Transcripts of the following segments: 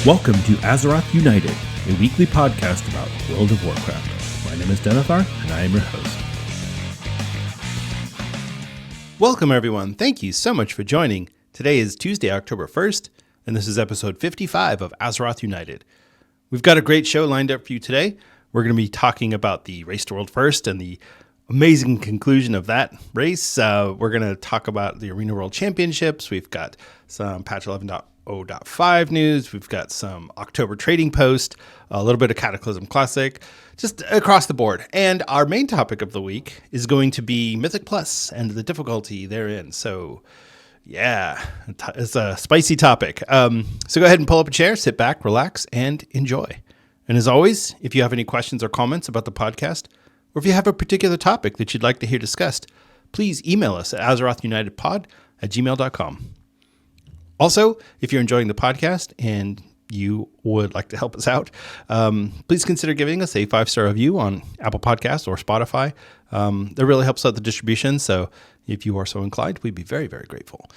Welcome to Azeroth United, a weekly podcast about World of Warcraft. My name is Denethar, and I am your host. Welcome, everyone. Thank you so much for joining. Today is Tuesday, October 1st, and this is episode 55 of Azeroth United. We've got a great show lined up for you today. We're going to be talking about the Race to World First and the amazing conclusion of that race. We're going to talk about the Arena World Championships. We've got some patch 11.0.5 news. We've got some October trading post, a little bit of Cataclysm Classic, just across the board. And our main topic of the week is going to be Mythic Plus and the difficulty therein. So yeah, it's a spicy topic. So go ahead and pull up a chair, sit back, relax, and enjoy. And as always, if you have any questions or comments about the podcast, or if you have a particular topic that you'd like to hear discussed, please email us at azerothunitedpod@gmail.com. Also, if you're enjoying the podcast and you would like to help us out, please consider giving us a 5-star review on Apple Podcasts or Spotify. That really helps out the distribution. So if you are so inclined, we'd be very, very grateful.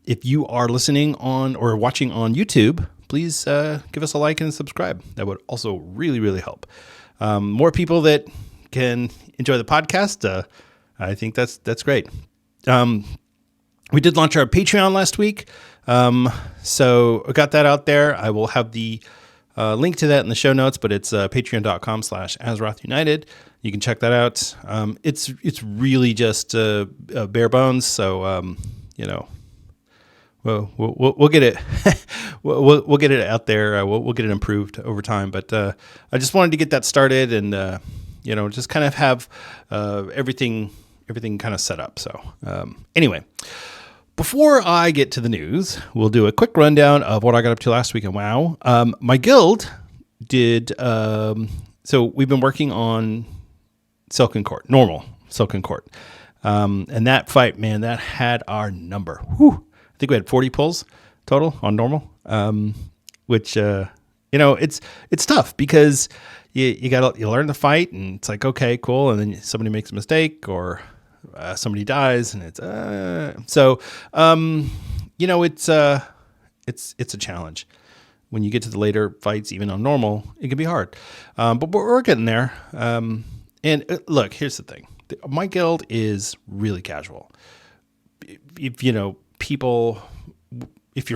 If you are listening on or watching on YouTube, please give us a like and subscribe. That would also really, really help. More people that can enjoy the podcast, I think that's great. We did launch our Patreon last week, so I got that out there. I will have the link to that in the show notes, but it's patreon.com/AzerothUnited. You can check that out. It's really just bare bones, so we'll get it we'll get it out there. We'll get it improved over time. But I just wanted to get that started and just kind of have everything kind of set up. So anyway. Before I get to the news, we'll do a quick rundown of what I got up to last week in WoW. My guild did, so we've been working on Silken Court, normal Silken Court. And that fight, man, that had our number. Whew. I think we had 40 pulls total on normal, which, it's tough because you learn the fight and it's like, okay, cool. And then somebody makes a mistake or somebody dies, and it's a challenge. When you get to the later fights, even on normal, it can be hard. But we're getting there. And look, here's the thing: my guild is really casual. If you're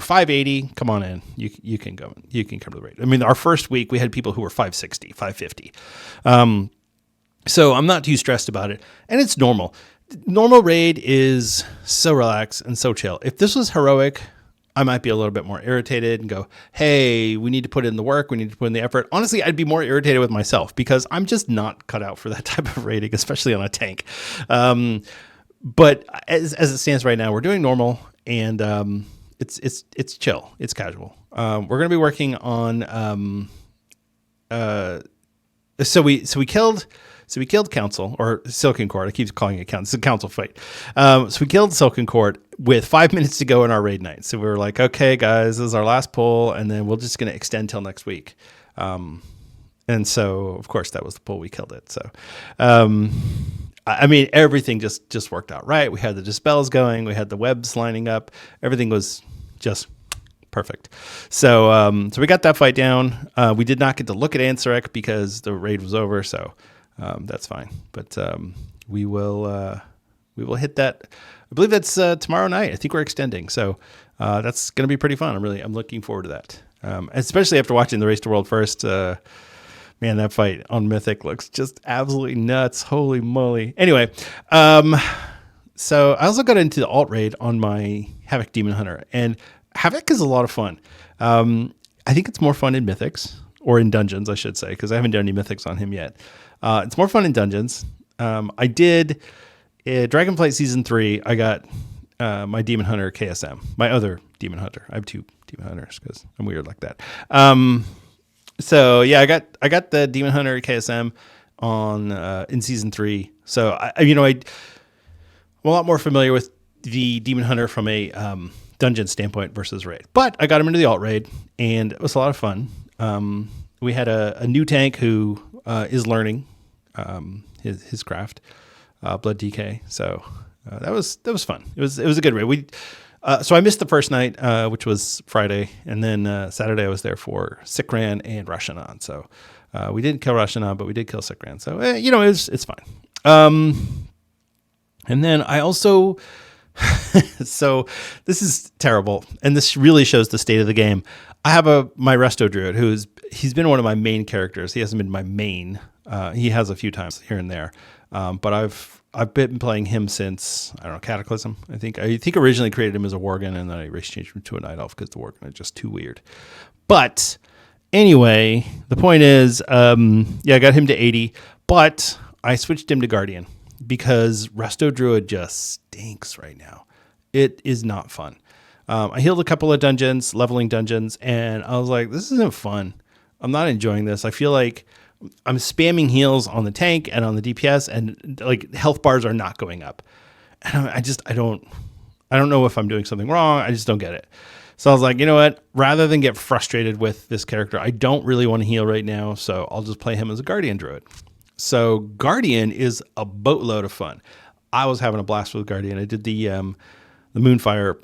580, come on in. You can go. You can come to the raid. I mean, our first week we had people who were 560, 550. So I'm not too stressed about it, and it's normal. Normal raid is so relaxed and so chill. If this was heroic, I might be a little bit more irritated and go, hey, we need to put in the work. We need to put in the effort. Honestly, I'd be more irritated with myself because I'm just not cut out for that type of raiding, especially on a tank. But as it stands right now, we're doing normal, and it's chill. It's casual. We're going to be working on So we killed Council, or Silken Court. I keep calling it Council. It's a Council fight. So we killed Silken Court with 5 minutes to go in our raid night. So we were like, okay, guys, this is our last pull, and then we're just going to extend till next week. And so, of course, that was the pull. We killed it. So, everything just worked out right. We had the dispels going. We had the webs lining up. Everything was just perfect. So we got that fight down. We did not get to look at Ansarek because the raid was over. So that's fine. But we will hit that. I believe that's tomorrow night. I think we're extending. So that's going to be pretty fun. I'm looking forward to that. Especially after watching the Race to World First. Man, that fight on Mythic looks just absolutely nuts. Holy moly. Anyway, so I also got into the alt raid on my Havoc Demon Hunter, and Havoc is a lot of fun. I think it's more fun in Mythics, or in Dungeons, I should say, because I haven't done any Mythics on him yet. It's more fun in Dungeons. I did Dragonflight Season 3. I got my Demon Hunter KSM, my other Demon Hunter. I have 2 Demon Hunters because I'm weird like that. So yeah, I got the Demon Hunter KSM on in Season 3. So I'm a lot more familiar with the Demon Hunter from a dungeon standpoint versus raid. But I got him into the alt raid, and it was a lot of fun. We had a new tank who is learning his craft, Blood DK. So that was fun. It was a good raid. So I missed the first night, which was Friday, and then Saturday I was there for Sikran and Rashanan. So we didn't kill Rashanan, but we did kill Sikran. So it's fine. And then I also, so this is terrible, and this really shows the state of the game. I have my Resto Druid he's been one of my main characters. He hasn't been my main. He has a few times here and there, but I've been playing him since, I don't know, Cataclysm. I think originally created him as a Worgen, and then I race changed him to a Night Elf because the Worgen are just too weird. But anyway, the point is, I got him to 80, but I switched him to Guardian because Resto Druid just stinks right now. It is not fun. I healed a couple of dungeons, leveling dungeons, and I was like, this isn't fun. I'm not enjoying this. I feel like I'm spamming heals on the tank and on the DPS, and like health bars are not going up. And I don't know if I'm doing something wrong. I just don't get it. So I was like, you know what? Rather than get frustrated with this character, I don't really want to heal right now. So I'll just play him as a Guardian Druid. So Guardian is a boatload of fun. I was having a blast with Guardian. I did the Moonfire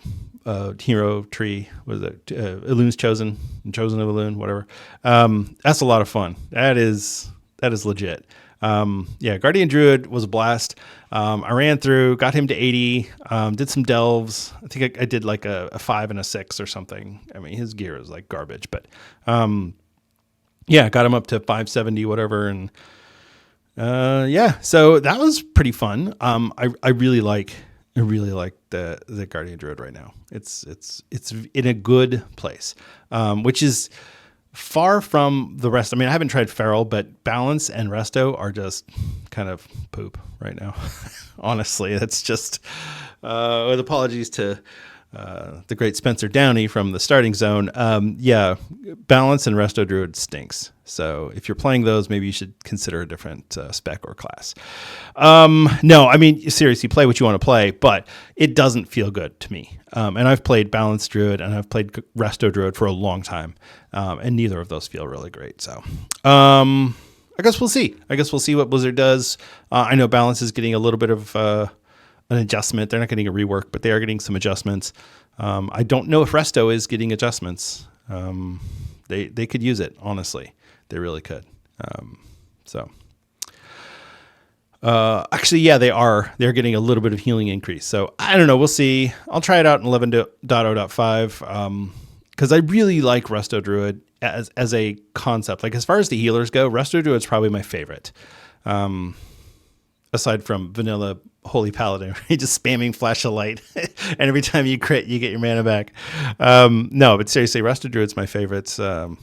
hero tree. Was it Elun's chosen of Elun, whatever. That's a lot of fun. That is legit. Guardian Druid was a blast. I ran through, got him to 80, did some delves. I think I did like a 5 and a 6 or something. I mean, his gear is like garbage, but got him up to 570, whatever. And so that was pretty fun. I really like the Guardian Druid right now. It's in a good place, which is far from the rest. I mean, I haven't tried Feral, but Balance and Resto are just kind of poop right now. Honestly, it's just with apologies to the great Spencer Downey from the Starting Zone. Balance and Resto Druid stinks. So if you're playing those, maybe you should consider a different spec or class. No, I mean, seriously, play what you want to play, but it doesn't feel good to me. And I've played Balance Druid and I've played Resto Druid for a long time, and neither of those feel really great. So I guess we'll see. What Blizzard does. I know Balance is getting a little bit of an adjustment. They're not getting a rework, but they are getting some adjustments. I don't know if Resto is getting adjustments. They could use it, honestly. They really could. Actually, they are. They're getting a little bit of healing increase. So I don't know. We'll see. I'll try it out in 11.0.5 because I really like Resto Druid as a concept. Like as far as the healers go, Resto Druid's probably my favorite. Aside from vanilla Holy Paladin, you're just spamming Flash of Light, and every time you crit, you get your mana back. No, but seriously, Resto Druid's my favorites. I'll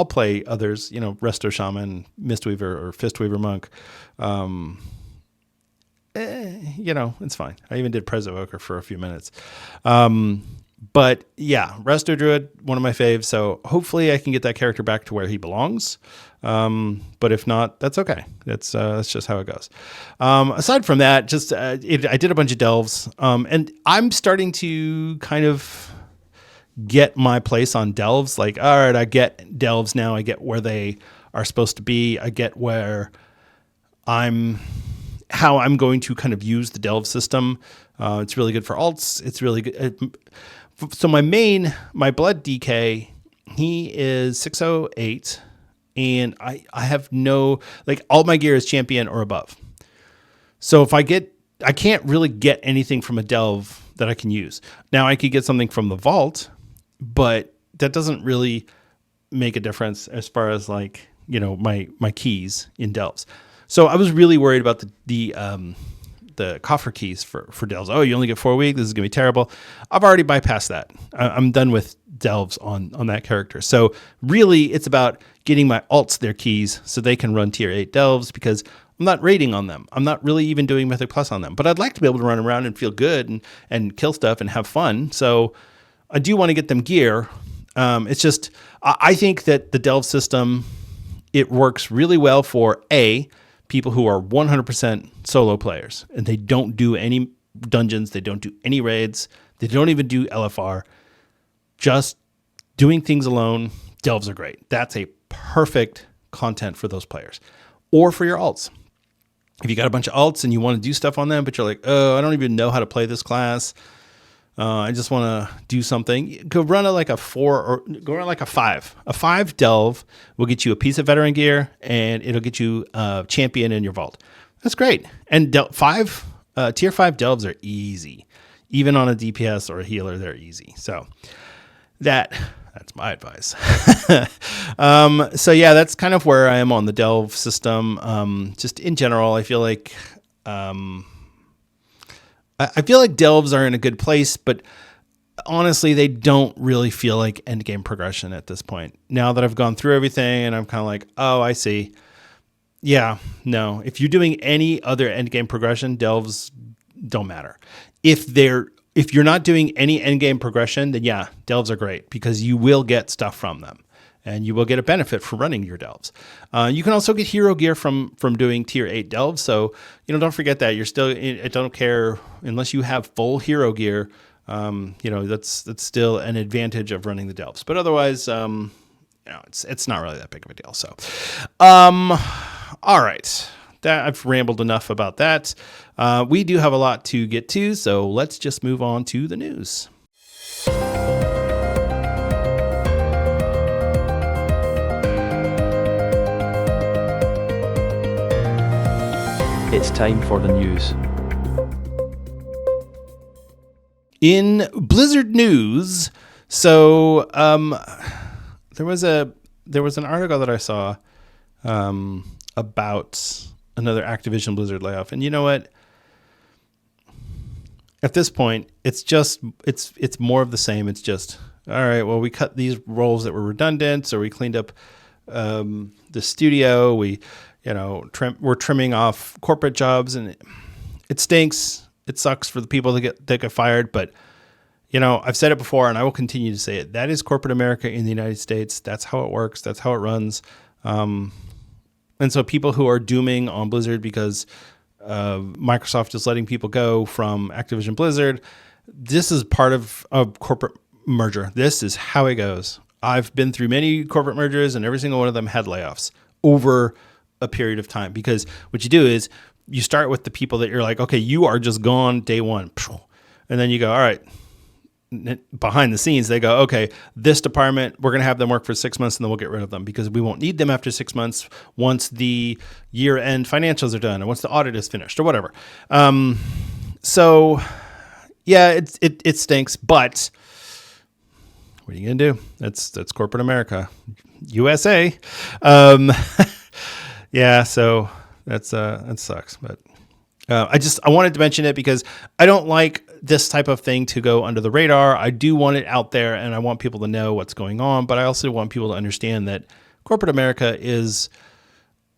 play others. Resto Shaman, Mistweaver, or Fistweaver Monk. It's fine. I even did Prez Evoker for a few minutes. But yeah, Resto Druid, one of my faves. So hopefully I can get that character back to where he belongs. But if not, that's okay. That's just how it goes. Aside from that, I did a bunch of delves, and I'm starting to kind of get my place on delves. Like, all right, I get delves now. I get where they are supposed to be. I get how I'm going to kind of use the delve system. It's really good for alts. It's really good. So my blood DK, he is 608. And I have all my gear is champion or above. So if I can't really get anything from a delve that I can use. Now I could get something from the vault, but that doesn't really make a difference as far as my keys in delves. So I was really worried about the coffer keys for delves. Oh, you only get 4 weeks. This is going to be terrible. I've already bypassed that. I'm done with delves on that character. So really it's about getting my alts their keys so they can run tier 8 delves, because I'm not raiding on them. I'm not really even doing Mythic Plus on them, but I'd like to be able to run around and feel good and kill stuff and have fun. So I do want to get them gear. It's just, I think that the delve system, it works really well for people who are 100% solo players, and they don't do any dungeons. They don't do any raids. They don't even do LFR. Just doing things alone. Delves are great. That's a perfect content for those players, or for your alts. If you got a bunch of alts and you want to do stuff on them, but you're like, oh, I don't even know how to play this class. I just want to do something. Go run like a 4 or go run like a 5. A 5 delve will get you a piece of veteran gear, and it'll get you a champion in your vault. That's great. And tier 5 delves are easy. Even on a DPS or a healer, they're easy. So that's my advice. So yeah, that's kind of where I am on the delve system. Just in general, I feel like delves are in a good place, but honestly, they don't really feel like end game progression at this point. Now that I've gone through everything and I'm kind of like, oh, I see. Yeah, no. If you're doing any other end game progression, delves don't matter. If you're not doing any end game progression, then yeah, delves are great because you will get stuff from them. And you will get a benefit for running your delves. You can also get hero gear from doing tier 8 delves. So, don't forget that you're still, I don't care unless you have full hero gear, that's still an advantage of running the delves. But otherwise, it's not really that big of a deal. So, all right, I've rambled enough about that. We do have a lot to get to, so let's just move on to the news. It's time for the news. In Blizzard news, so there was an article that I saw about another Activision Blizzard layoff, and you know what? At this point, it's more of the same. It's just all right. Well, we cut these roles that were redundant, or we cleaned up the studio. We're trimming off corporate jobs, and it stinks. It sucks for the people that get fired, but I've said it before, and I will continue to say it. That is corporate America in the United States. That's how it works. That's how it runs. And so people who are dooming on Blizzard because Microsoft is letting people go from Activision Blizzard, this is part of a corporate merger. This is how it goes. I've been through many corporate mergers, and every single one of them had layoffs over a period of time, because what you do is you start with the people that you're like, okay, you are just gone day one. And then you go, all right, behind the scenes, they go, okay, this department, we're going to have them work for 6 months and then we'll get rid of them because we won't need them after 6 months once the year-end financials are done or once the audit is finished or whatever. So yeah, it stinks, but what are you going to do? That's corporate America, USA. Yeah, so that sucks, but I wanted to mention it because I don't like this type of thing to go under the radar. I do want it out there, and I want people to know what's going on, but I also want people to understand that corporate America is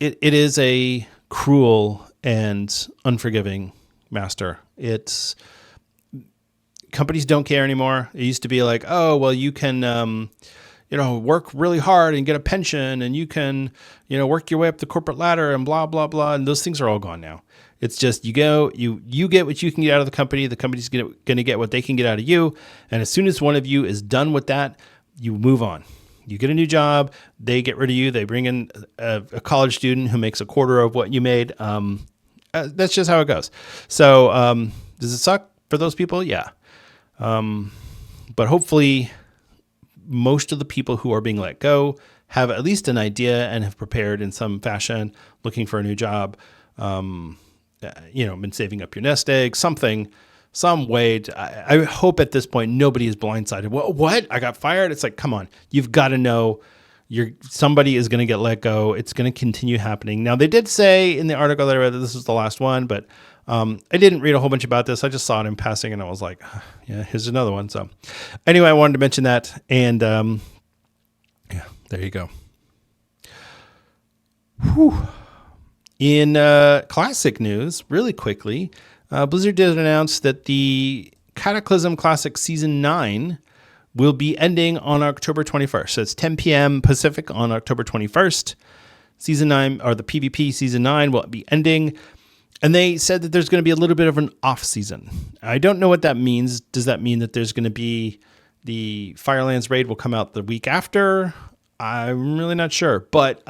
a cruel and unforgiving master. Companies don't care anymore. It used to be like, oh, well, you can work really hard and get a pension, and you can, work your way up the corporate ladder and blah, blah, blah. And those things are all gone now. It's just you get what you can get out of the company. The company's going to get what they can get out of you. And as soon as one of you is done with that, you move on. You get a new job. They get rid of you. They bring in a college student who makes a quarter of what you made. That's just how it goes. So does it suck for those people? Yeah. But hopefully most of the people who are being let go have at least an idea and have prepared in some fashion, looking for a new job, been saving up your nest egg, some way. I hope at this point nobody is blindsided. What? I got fired? It's like, come on, you've got to know somebody is going to get let go. It's going to continue happening. Now, they did say in the article that I read that this was the last one, but I didn't read a whole bunch about this. I just saw it in passing, and I was like, yeah, here's another one. So anyway, I wanted to mention that, and yeah, there you go. Whew. In classic news, really quickly, Blizzard did announce that the Cataclysm Classic Season 9 will be ending on October 21st. So it's 10 p.m. Pacific on October 21st. Season 9, or the PvP Season 9, will be ending. And they said that there's going to be a little bit of an off season. I don't know what that means. Does that mean that there's going to be the Firelands raid will come out the week after? I'm really not sure. But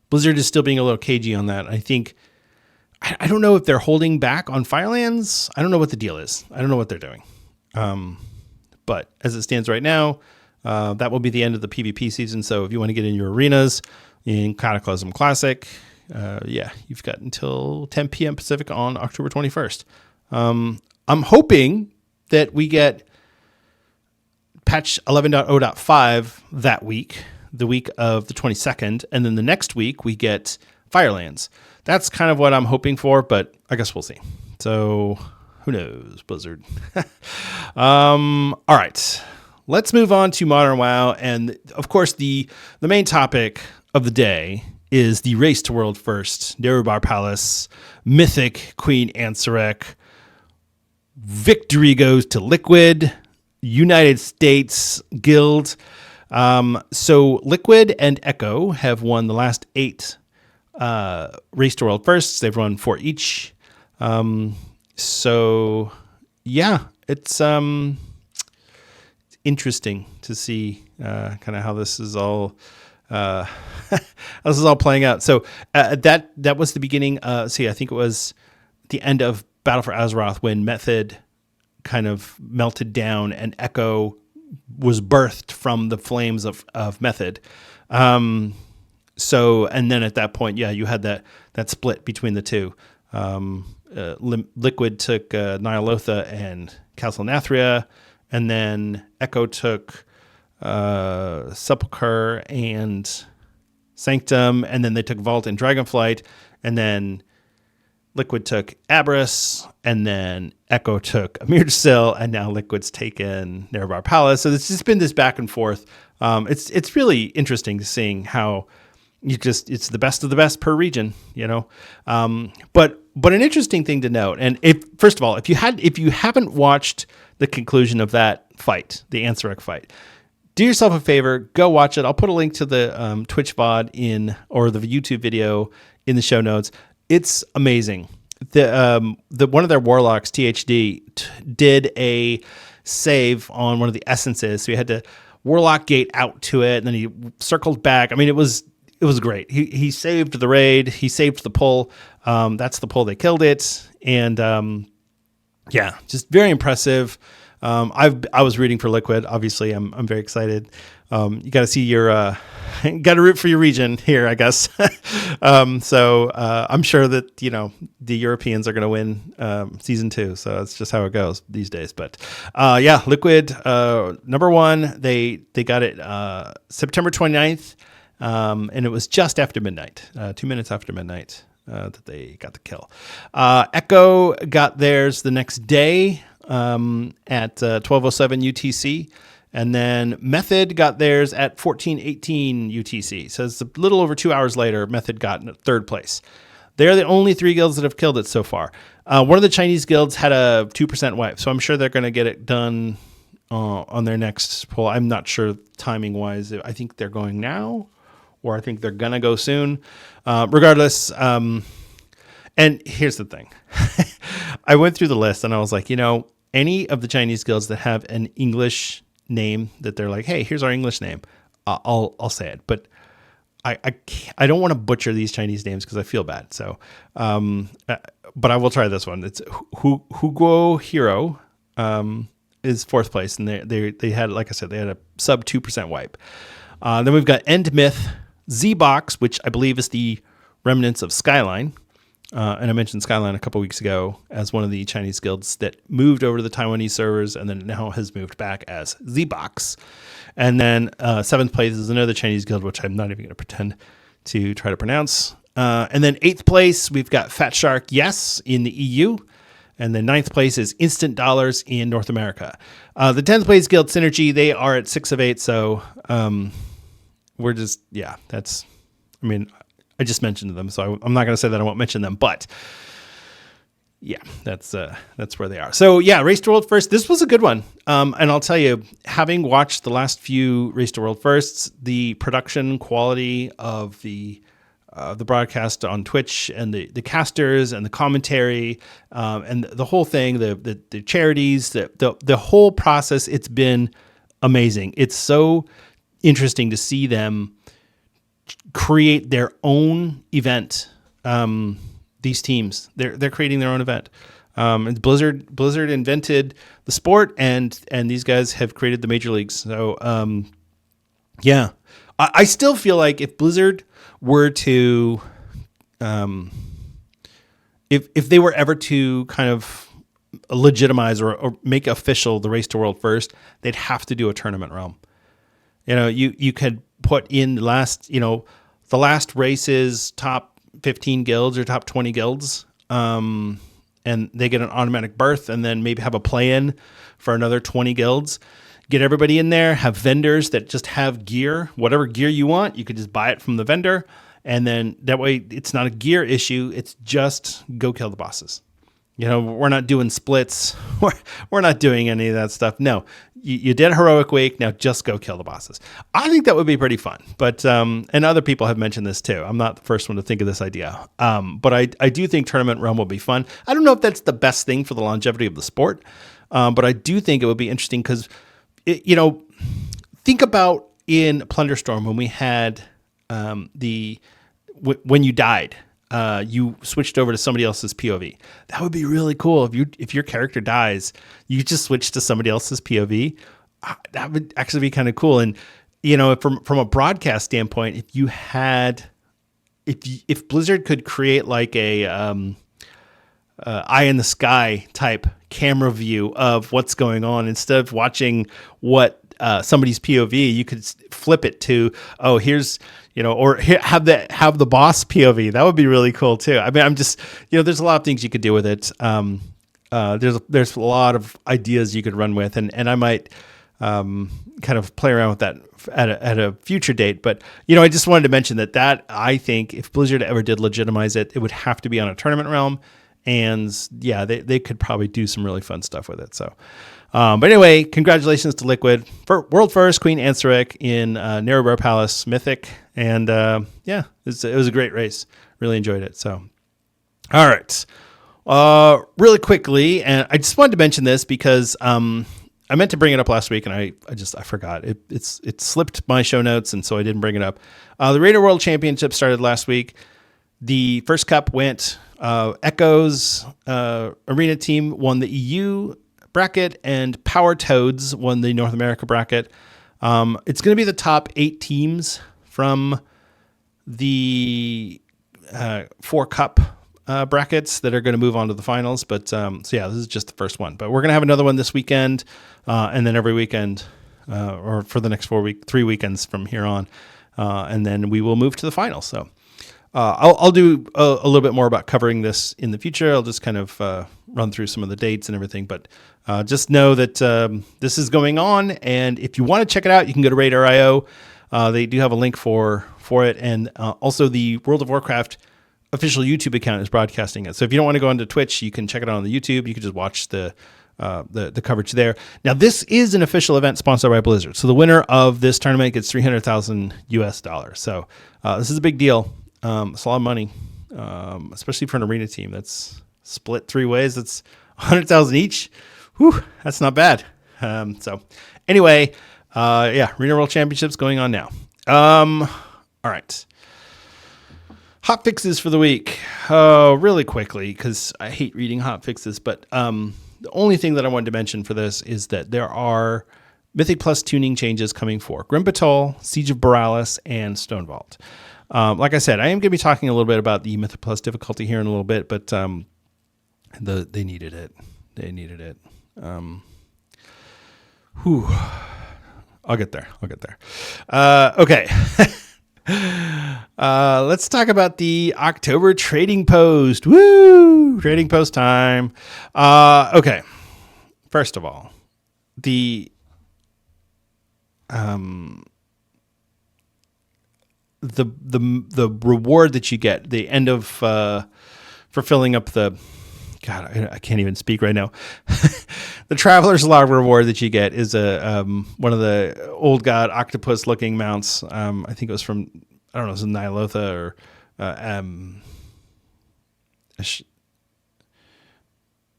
Blizzard is still being a little cagey on that. I think I don't know if they're holding back on Firelands. I don't know what the deal is. I don't know what they're doing. But as it stands right now, that will be the end of the PvP season. So if you want to get in your arenas in Cataclysm Classic, you've got until 10 p.m. Pacific on October 21st. I'm hoping that we get patch 11.0.5 that week, the week of the 22nd, and then the next week we get Firelands. That's kind of what I'm hoping for, but I guess we'll see. So who knows, Blizzard. All right, let's move on to Modern WoW. And of course, the main topic of the day is the race to world first. Nerubar Palace, Mythic Queen Ansarek. Victory goes to Liquid, United States Guild. So Liquid and Echo have won the last 8 race to world firsts. They've run 4 each. So yeah, it's interesting to see kind of how this is all playing out. So that was the beginning. I think it was the end of Battle for Azeroth when Method kind of melted down and Echo was birthed from the flames of Method. So, and then at that point, you had that split between the two. Liquid took Nyalotha and Castle Nathria, and then Echo took Sepulchre and Sanctum, and then they took Vault and Dragonflight, and then Liquid took Abyss, and then Echo took Amir'Sil, and now Liquid's taken Nerubar Palace. So it's just been this back and forth. It's really interesting seeing how it's the best of the best per region, you know. But an interesting thing to note, and first of all, if you haven't watched the conclusion of that fight, the Ansarek fight, do yourself a favor, go watch it. I'll put a link to the Twitch VOD or the YouTube video in the show notes. It's amazing. The one of their warlocks, THD, did a save on one of the essences, so he had to warlock gate out to it, and then he circled back. I mean, it was great. He saved the raid. He saved the pull. That's the pull. They killed it, and just very impressive. I was rooting for Liquid. Obviously, I'm very excited. You got to see your, got to root for your region here, I guess. So I'm sure that the Europeans are going to win season 2. So that's just how it goes these days. But Liquid number 1. They got it September 29th, and it was just after midnight, 2 minutes after midnight that they got the kill. Echo got theirs the next day at 12:07 UTC. And then Method got theirs at 14:18 UTC. So it's a little over 2 hours later, Method got in 3rd place. They're the only 3 guilds that have killed it so far. One of the Chinese guilds had a 2% wipe, so I'm sure they're going to get it done on their next poll. I'm not sure timing-wise. I think they're going now, or I think they're going to go soon. Regardless, and here's the thing. I went through the list, and I was like, any of the Chinese guilds that have an English name that they're like, hey, here's our English name, I'll say it, but I don't want to butcher these Chinese names because I feel bad. So, but I will try this one. It's Huguo Hero is 4th place, and they had, like I said, they had a sub 2% wipe. Then we've got End Myth, Z-Box, which I believe is the remnants of Skyline. And I mentioned Skyline a couple weeks ago as one of the Chinese guilds that moved over to the Taiwanese servers and then now has moved back as Z-Box. And then 7th place is another Chinese guild, which I'm not even going to pretend to try to pronounce. And then 8th place, we've got Fat Shark Yes in the EU. And then 9th place is Instant Dollars in North America. The 10th place guild Synergy, they are at 6 of 8. So we're just, I just mentioned them, so I'm not going to say that I won't mention them, but yeah, that's where they are. So yeah, Race to World First. This was a good one, and I'll tell you, having watched the last few Race to World Firsts, the production quality of the broadcast on Twitch and the casters and the commentary and the whole thing, the charities, the whole process, it's been amazing. It's so interesting to see them create their own event. The these teams. They're creating their own event. And Blizzard invented the sport, and these guys have created the major leagues. So yeah, I still feel like if Blizzard were to, if they were ever to kind of legitimize or make official the Race to World first, they'd have to do a tournament realm. You could put in the last race's top 15 guilds or top 20 guilds, and they get an automatic berth, and then maybe have a play-in for another 20 guilds. Get everybody in there, have vendors that just have gear, whatever gear you want, you could just buy it from the vendor, and then that way it's not a gear issue, it's just go kill the bosses. We're not doing splits. We're not doing any of that stuff. No, you did Heroic Week. Now just go kill the bosses. I think that would be pretty fun. But and other people have mentioned this too. I'm not the first one to think of this idea. But I do think Tournament Realm will be fun. I don't know if that's the best thing for the longevity of the sport. But I do think it would be interesting because, think about in Plunderstorm when we had when you died. You switched over to somebody else's POV. That would be really cool. If your character dies, you just switch to somebody else's POV. That would actually be kind of cool. And from a broadcast standpoint, if Blizzard could create like a eye in the sky type camera view of what's going on, instead of watching what somebody's POV, you could flip it to, here's, or have the boss POV. That would be really cool too. I mean, I'm just, there's a lot of things you could do with it. There's a lot of ideas you could run with, and I might kind of play around with that at a future date. But, I just wanted to mention that I think if Blizzard ever did legitimize it, it would have to be on a tournament realm. And yeah, they could probably do some really fun stuff with it. So, but anyway, congratulations to Liquid for world first Queen Ansarek in Narrowbar Palace Mythic. And yeah, it was a great race. Really enjoyed it. So, all right. Really quickly, and I just wanted to mention this because I meant to bring it up last week, and I forgot. It slipped my show notes, and so I didn't bring it up. The Raider World Championship started last week. The first cup went. Echo's arena team won the EU bracket, and Power Toads won the North America bracket. It's going to be the top 8 teams from the 4 cup brackets that are going to move on to the finals. But so yeah, this is just the first one. But we're going to have another one this weekend, and then every weekend, or for the next 3 weekends from here on, and then we will move to the finals. So. I'll do a little bit more about covering this in the future. I'll just kind of run through some of the dates and everything, but just know that this is going on, and if you want to check it out, you can go to Radar.io. They do have a link for it, and also the World of Warcraft official YouTube account is broadcasting it. So if you don't want to go onto Twitch, you can check it out on the YouTube. You can just watch the coverage there. Now, this is an official event sponsored by Blizzard, so the winner of this tournament gets $300,000. So this is a big deal. It's a lot of money, especially for an arena team that's split 3 ways. That's 100,000 each. Whew, that's not bad. So anyway, yeah, Arena World Championships going on now. All right. Hot fixes for the week. Really quickly, because I hate reading hot fixes, but the only thing that I wanted to mention for this is that there are Mythic Plus tuning changes coming for Grim Patrol, Siege of Borealis, and Stone Vault. Like I said, I am going to be talking a little bit about the Mythic Plus difficulty here in a little bit, but they needed it. They needed it. I'll get there. Okay. Let's talk about the October trading post. Woo! Trading post time. Okay. First of all, the reward that you get, the end of for filling up the I can't even speak right now. The Traveler's Log reward that you get is one of the old god octopus looking mounts. I think it was from, I don't know, it was Nyalotha or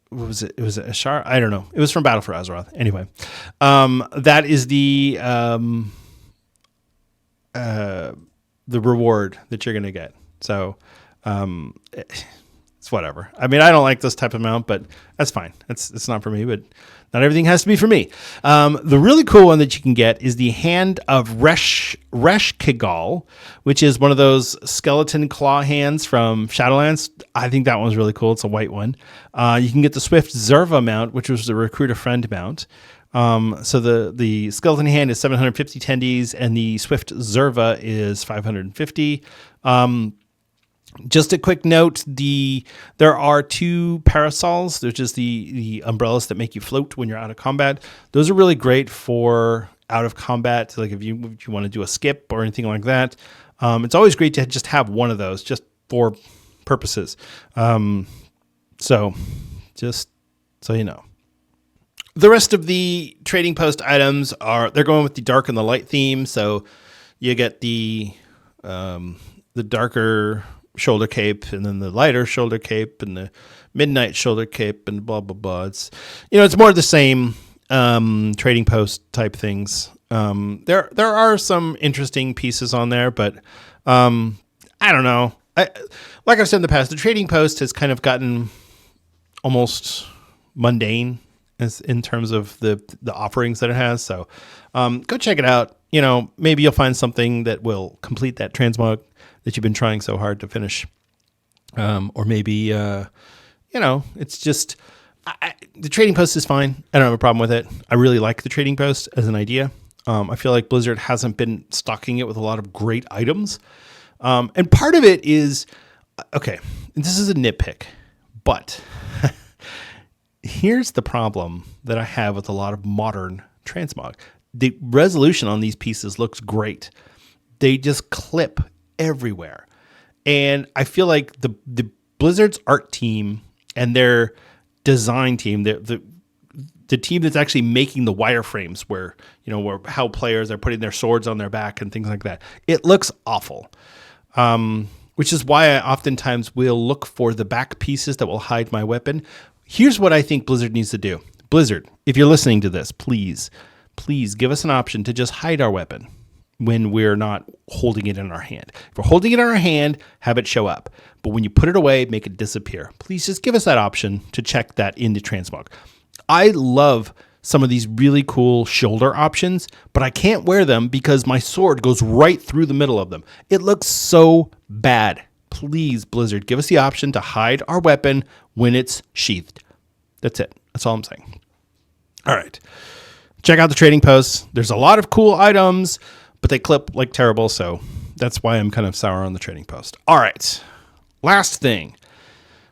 what was it? It was Ashar? I don't know. It was from Battle for Azeroth. Anyway, that is the reward that you're going to get. So it's it's whatever. I mean, I don't like this type of mount, but that's fine. It's not for me, but not everything has to be for me. The really cool one that you can get is the Hand of Reshkigal, which is one of those skeleton claw hands from Shadowlands. I think that one's really cool. It's a white one. You can get the Swift Zerva mount, which was the Recruit a Friend mount. So the skeleton hand is 750 tendies, and the Swift Zerva is 550. Just a quick note, there are 2 parasols, which is the umbrellas that make you float when you're out of combat. Those are really great for out of combat, like if you want to do a skip or anything like that. It's always great to just have one of those just for purposes. So just so you know. The rest of the trading post items they're going with the dark and the light theme. So you get the darker shoulder cape, and then the lighter shoulder cape, and the midnight shoulder cape, and blah blah blah. It's it's more of the same trading post type things. There are some interesting pieces on there, but I don't know. Like I've said in the past, the trading post has kind of gotten almost mundane as in terms of the offerings that it has. So go check it out. Maybe you'll find something that will complete that transmog that you've been trying so hard to finish. Or maybe, it's just, the trading post is fine. I don't have a problem with it. I really like the trading post as an idea. I feel like Blizzard hasn't been stocking it with a lot of great items. And part of it is, okay, this is a nitpick, but here's the problem that I have with a lot of modern transmog. The resolution on these pieces looks great. They just clip everywhere. And I feel like the Blizzard's art team and their design team, the team that's actually making the wireframes where how players are putting their swords on their back and things like that, it looks awful. Which is why I oftentimes will look for the back pieces that will hide my weapon. Here's what I think Blizzard needs to do. Blizzard, if you're listening to this, please give us an option to just hide our weapon when we're not holding it in our hand. If we're holding it in our hand, have it show up. But when you put it away, make it disappear. Please just give us that option to check that into transmog. I love some of these really cool shoulder options, but I can't wear them because my sword goes right through the middle of them. It looks so bad. Please, Blizzard, give us the option to hide our weapon when it's sheathed. That's it. That's all I'm saying. All right. Check out the trading posts. There's a lot of cool items, but they clip like terrible, so that's why I'm kind of sour on the trading post. All right. Last thing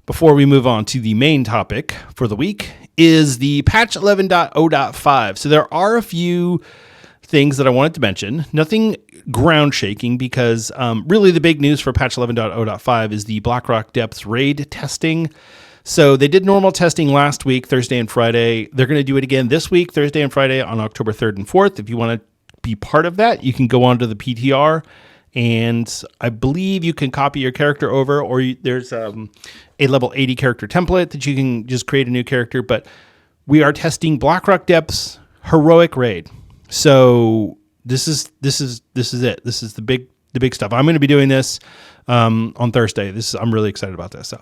before we move on to the main topic for the week is the patch 11.0.5. So there are a few things that I wanted to mention. Nothing ground shaking because really the big news for patch 11.0.5 is the Blackrock Depths raid testing. So they did normal testing last week, Thursday and Friday. They're going to do it again this week, Thursday and Friday on October 3rd and 4th. If you want to be part of that, you can go onto the PTR, and I believe you can copy your character over, or there's a level 80 character template that you can just create a new character. But we are testing Blackrock Depths Heroic Raid. So this is it. This is the big stuff. I'm going to be doing this on Thursday. I'm really excited about this. So,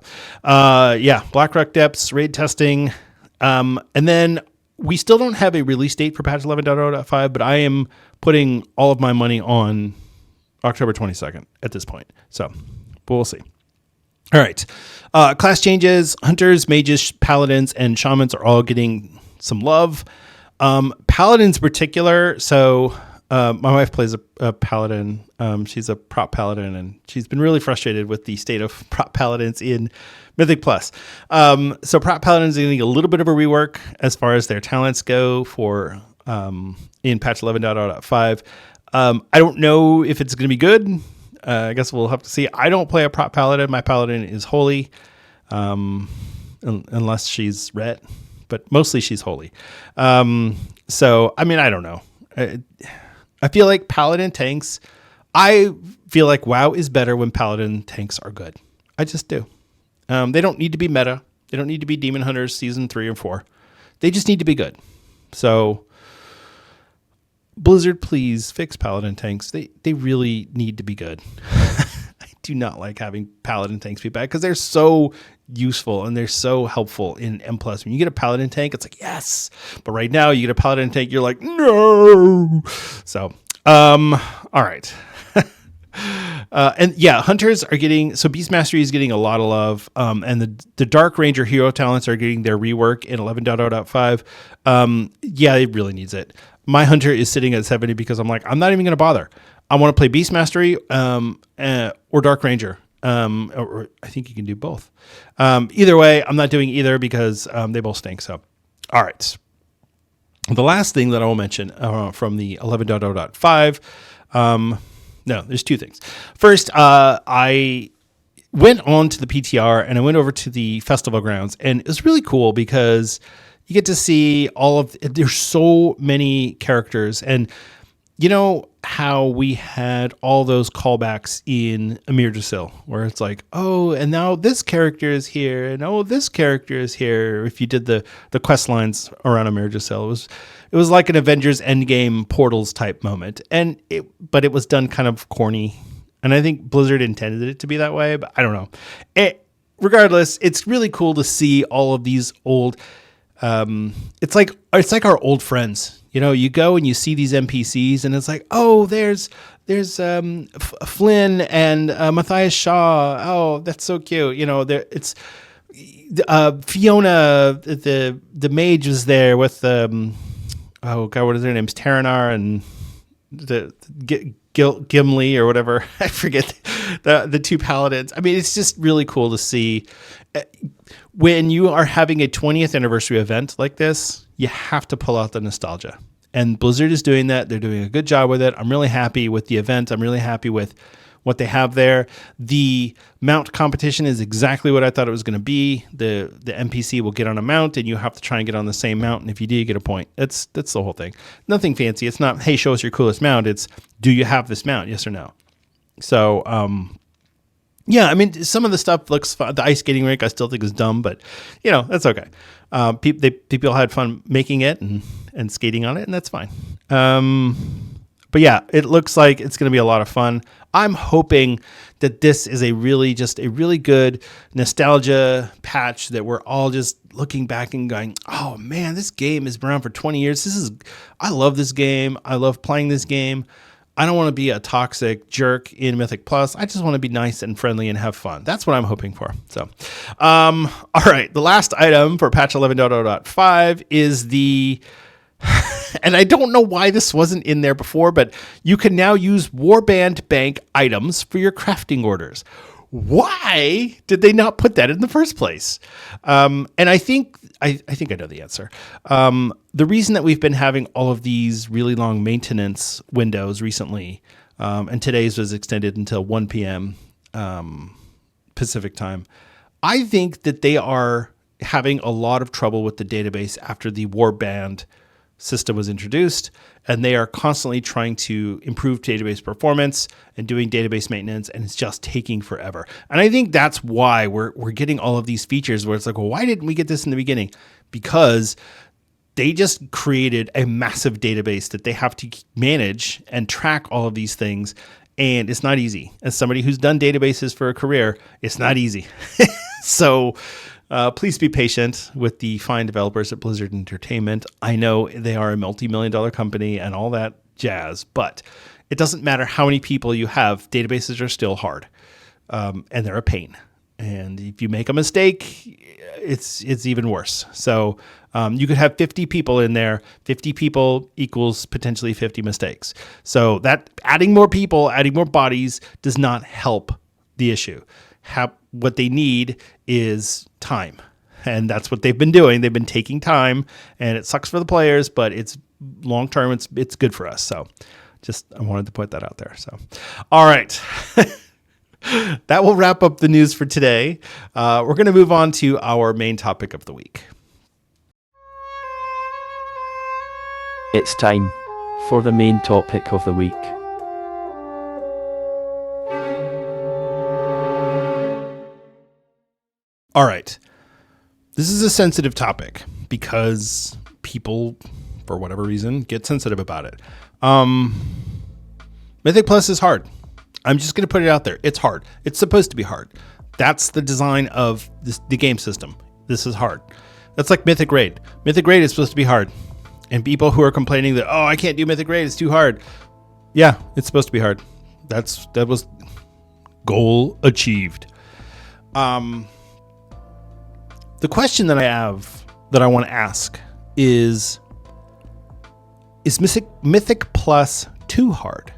Blackrock Depths raid testing, and then we still don't have a release date for patch 11.0.5, but I am putting all of my money on October 22nd at this point. So, but we'll see. All right, class changes: hunters, mages, paladins, and shamans are all getting some love. Paladins in particular. So. My wife plays a paladin. She's a prop paladin, and she's been really frustrated with the state of prop paladins in Mythic Plus. So prop paladins are getting a little bit of a rework as far as their talents go for in patch 11.0.5. I don't know if it's going to be good. I guess we'll have to see. I don't play a prop paladin. My paladin is holy, unless she's ret, but mostly she's holy. So I mean, I don't know. I feel like paladin tanks, I feel like WoW is better when paladin tanks are good. I just do. They don't need to be meta. They don't need to be Demon Hunters season 3 or 4. They just need to be good. So Blizzard, please fix paladin tanks. They really need to be good. do not like having paladin tanks be bad because they're so useful and they're so helpful in M+. When you get a paladin tank, it's like, yes. But right now, you get a paladin tank, you're like, no. So, all right. And yeah, hunters are getting, so Beast Mastery is getting a lot of love. And the Dark Ranger hero talents are getting their rework in 11.0.5. Yeah, it really needs it. My hunter is sitting at 70 because I'm like, I'm not even going to bother. I want to play Beast Mastery, or Dark Ranger. Or I think you can do both. Either way, I'm not doing either because, they both stink. So, all right. The last thing that I will mention, from the 11.0.5, no, there's two things. First, I went on to the PTR and I went over to the festival grounds, and it was really cool because you get to see there's so many characters, and you know how we had all those callbacks in Amir Drasil, where it's like, oh, and now this character is here, and oh, this character is here. If you did the quest lines around Amir Drasil, it was like an Avengers Endgame Portals type moment, but it was done kind of corny, and I think Blizzard intended it to be that way, but I don't know. Regardless, it's really cool to see all of these old. It's like our old friends. You know, you go and you see these NPCs, and it's like, oh, there's Flynn and Matthias Shaw. Oh, that's so cute. You know, it's Fiona, the mage, was there with oh god, what is their names? Terranar and the Gimli or whatever. I forget the two paladins. I mean, it's just really cool to see. When you are having a 20th anniversary event like this, you have to pull out the nostalgia. And Blizzard is doing that. They're doing a good job with it. I'm really happy with the event. I'm really happy with what they have there. The mount competition is exactly what I thought it was going to be. The NPC will get on a mount, and you have to try and get on the same mount. And if you do, you get a point. That's the whole thing. Nothing fancy. It's not, hey, show us your coolest mount. It's, do you have this mount? Yes or no? So, yeah, I mean, some of the stuff looks fun. The ice skating rink I still think is dumb, but, you know, that's okay. People had fun making it and skating on it, and that's fine. But yeah, it looks like it's going to be a lot of fun. I'm hoping that this is a really good nostalgia patch that we're all just looking back and going, oh man, this game has been around for 20 years. I love this game. I love playing this game. I don't want to be a toxic jerk in Mythic Plus. I just want to be nice and friendly and have fun. That's what I'm hoping for. So, all right. The last item for patch 11.0.5 is the, and I don't know why this wasn't in there before, but you can now use Warband Bank items for your crafting orders. Why did they not put that in the first place? And I think I know the answer. The reason that we've been having all of these really long maintenance windows recently, and today's was extended until 1 p.m. Pacific time, I think that they are having a lot of trouble with the database after the Warband system was introduced, and they are constantly trying to improve database performance and doing database maintenance, and it's just taking forever. And I think that's why we're getting all of these features where it's like, well, why didn't we get this in the beginning? Because they just created a massive database that they have to manage and track all of these things, and it's not easy. As somebody who's done databases for a career, it's not easy. So please be patient with the fine developers at Blizzard Entertainment. I know they are a multi-million-dollar company and all that jazz, but it doesn't matter how many people you have. Databases are still hard, and they're a pain. And if you make a mistake, it's even worse. So you could have 50 people in there. 50 people equals potentially 50 mistakes. So that adding more people, adding more bodies does not help the issue. What they need is time. And that's what they've been doing. They've been taking time, and it sucks for the players, but it's long term. It's good for us. So I wanted to put that out there. So, all right. That will wrap up the news for today. We're going to move on to our main topic of the week. It's time for the main topic of the week. All right. This is a sensitive topic because people, for whatever reason, get sensitive about it. Mythic Plus is hard. I'm just going to put it out there. It's hard. It's supposed to be hard. That's the design of the game system. This is hard. That's like Mythic Raid. Mythic Raid is supposed to be hard. And people who are complaining that, I can't do Mythic Raid, it's too hard. Yeah, it's supposed to be hard. That was goal achieved. The question that I have that I want to ask is Mythic Plus too hard?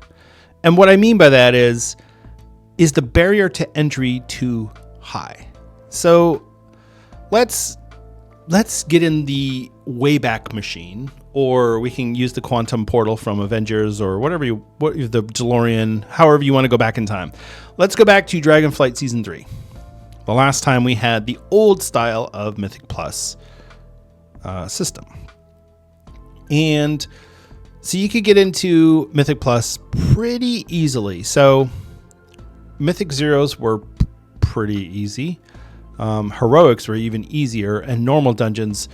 And what I mean by that is the barrier to entry too high? So let's get in the Wayback Machine, or we can use the quantum portal from Avengers, or the DeLorean, however you want to go back in time. Let's go back to Dragonflight Season 3. The last time we had the old style of Mythic Plus system. And so you could get into Mythic Plus pretty easily. So Mythic Zeros were pretty easy. Heroics were even easier, and normal dungeons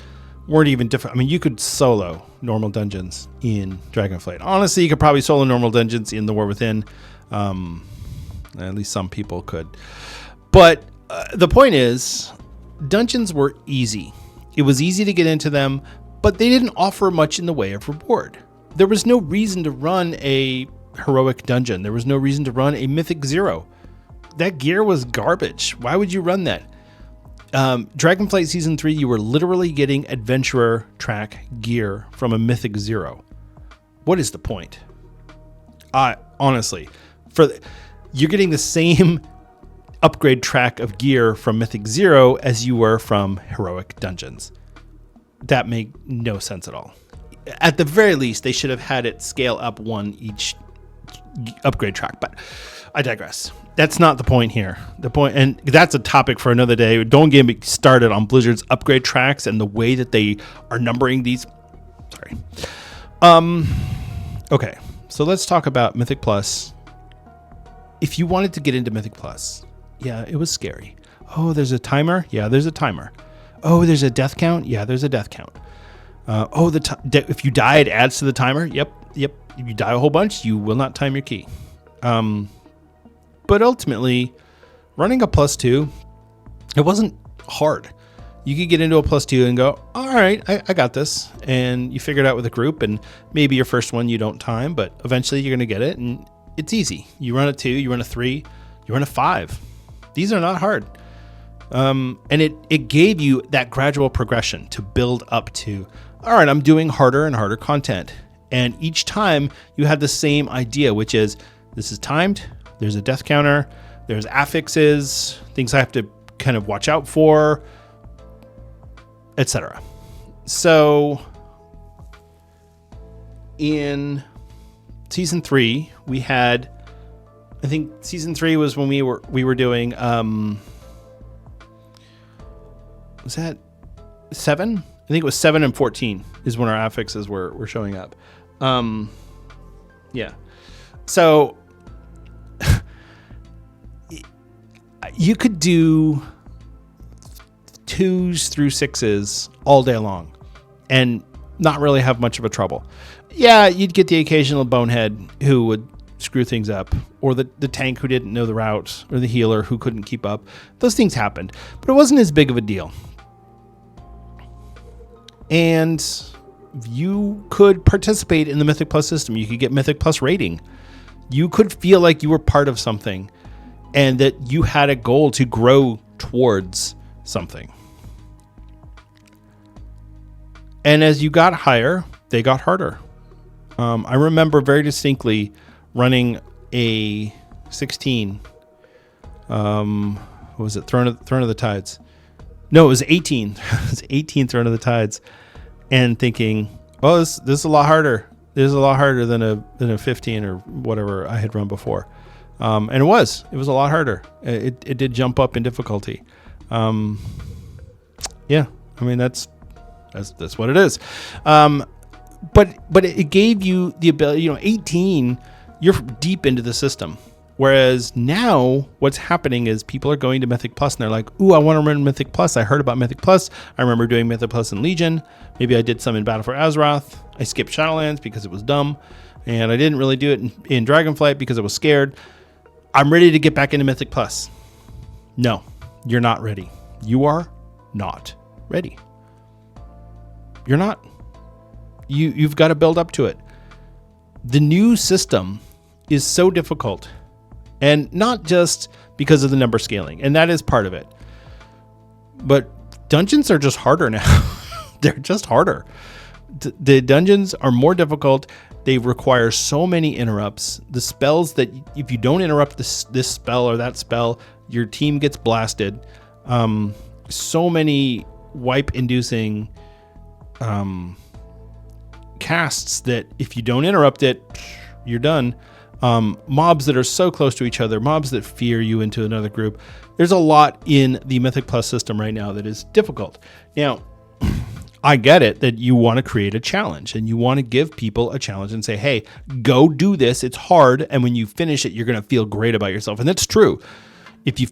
weren't even different. I mean, you could solo normal dungeons in Dragonflight. Honestly, you could probably solo normal dungeons in The War Within. At least some people could. But the point is, dungeons were easy. It was easy to get into them, but they didn't offer much in the way of reward. There was no reason to run a heroic dungeon. There was no reason to run a Mythic Zero. That gear was garbage. Why would you run that? Dragonflight Season 3, you were literally getting adventurer track gear from a Mythic Zero. What is the point? Honestly, you're getting the same upgrade track of gear from Mythic Zero as you were from heroic dungeons. That made no sense at all. At the very least, they should have had it scale up one each upgrade track, but I digress. That's not the point here. The point, and that's a topic for another day. Don't get me started on Blizzard's upgrade tracks and the way that they are numbering these. Sorry. Okay, so let's talk about Mythic Plus. If you wanted to get into Mythic Plus, yeah, it was scary. Oh, there's a timer? Yeah, there's a timer. Oh, there's a death count? Yeah, there's a death count. If you die, it adds to the timer. Yep. If you die a whole bunch, you will not time your key. But ultimately, running a +2, it wasn't hard. You could get into a +2 and go, all right, I got this. And you figure it out with a group, and maybe your first one you don't time, but eventually you're going to get it, and it's easy. You run a 2, you run a 3, you run a 5. These are not hard. And it gave you that gradual progression to build up to, all right, I'm doing harder and harder content. And each time you had the same idea, which is this is timed, there's a death counter, there's affixes, things I have to kind of watch out for, etc. So in Season 3, we had, I think Season 3 was when we were doing, was that 7? I think it was 7 and 14 is when our affixes were showing up. Yeah. So you could do 2s through 6s all day long and not really have much of a trouble. Yeah, you'd get the occasional bonehead who would screw things up, or the tank who didn't know the route, or the healer who couldn't keep up. Those things happened, but it wasn't as big of a deal. And you could participate in the Mythic Plus system. You could get Mythic Plus rating. You could feel like you were part of something and that you had a goal to grow towards something. And as you got higher, they got harder. I remember very distinctly running a 16. What was it? Throne of the Tides. No, it was 18. It was 18 Throne of the Tides. And thinking, oh, this is a lot harder. This is a lot harder than a 15 or whatever I had run before. And it was a lot harder. It did jump up in difficulty. Yeah, I mean, that's what it is. But it gave you the ability, 18, you're deep into the system. Whereas now what's happening is people are going to Mythic Plus and they're like, ooh, I want to run Mythic Plus. I heard about Mythic Plus. I remember doing Mythic Plus in Legion. Maybe I did some in Battle for Azeroth. I skipped Shadowlands because it was dumb. And I didn't really do it in Dragonflight because I was scared. I'm ready to get back into Mythic Plus. No, you're not ready. You are not ready. You're not. You've got to build up to it. The new system is so difficult, and not just because of the number scaling, and that is part of it. But dungeons are just harder now. They're just harder. The dungeons are more difficult. They require so many interrupts. The spells that if you don't interrupt this spell or that spell, your team gets blasted. So many wipe-inducing casts that if you don't interrupt it, you're done. Mobs that are so close to each other, mobs that fear you into another group. There's a lot in the Mythic Plus system right now that is difficult. Now, I get it that you want to create a challenge and you want to give people a challenge and say, hey, go do this. It's hard. And when you finish it, you're going to feel great about yourself. And that's true. If you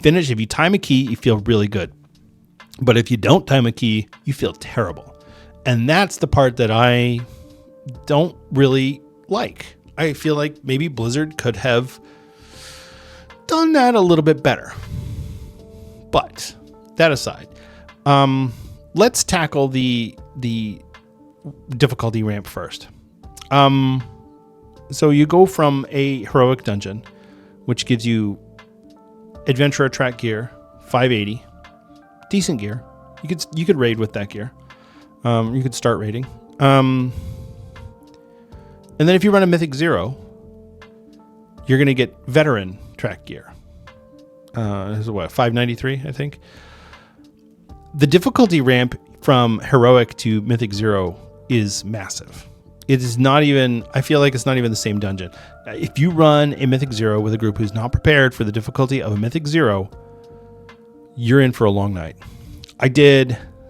time a key, you feel really good. But if you don't time a key, you feel terrible. And that's the part that I don't really like. I feel like maybe Blizzard could have done that a little bit better. But that aside, let's tackle the difficulty ramp first. So you go from a heroic dungeon, which gives you adventurer track gear, 580, decent gear. You could raid with that gear. You could start raiding. And then if you run a Mythic 0, you're going to get veteran track gear. This is what, 593, I think. The difficulty ramp from heroic to Mythic 0 is massive. It is not even, I feel like it's not even the same dungeon. If you run a Mythic 0 with a group who's not prepared for the difficulty of a Mythic 0, you're in for a long night.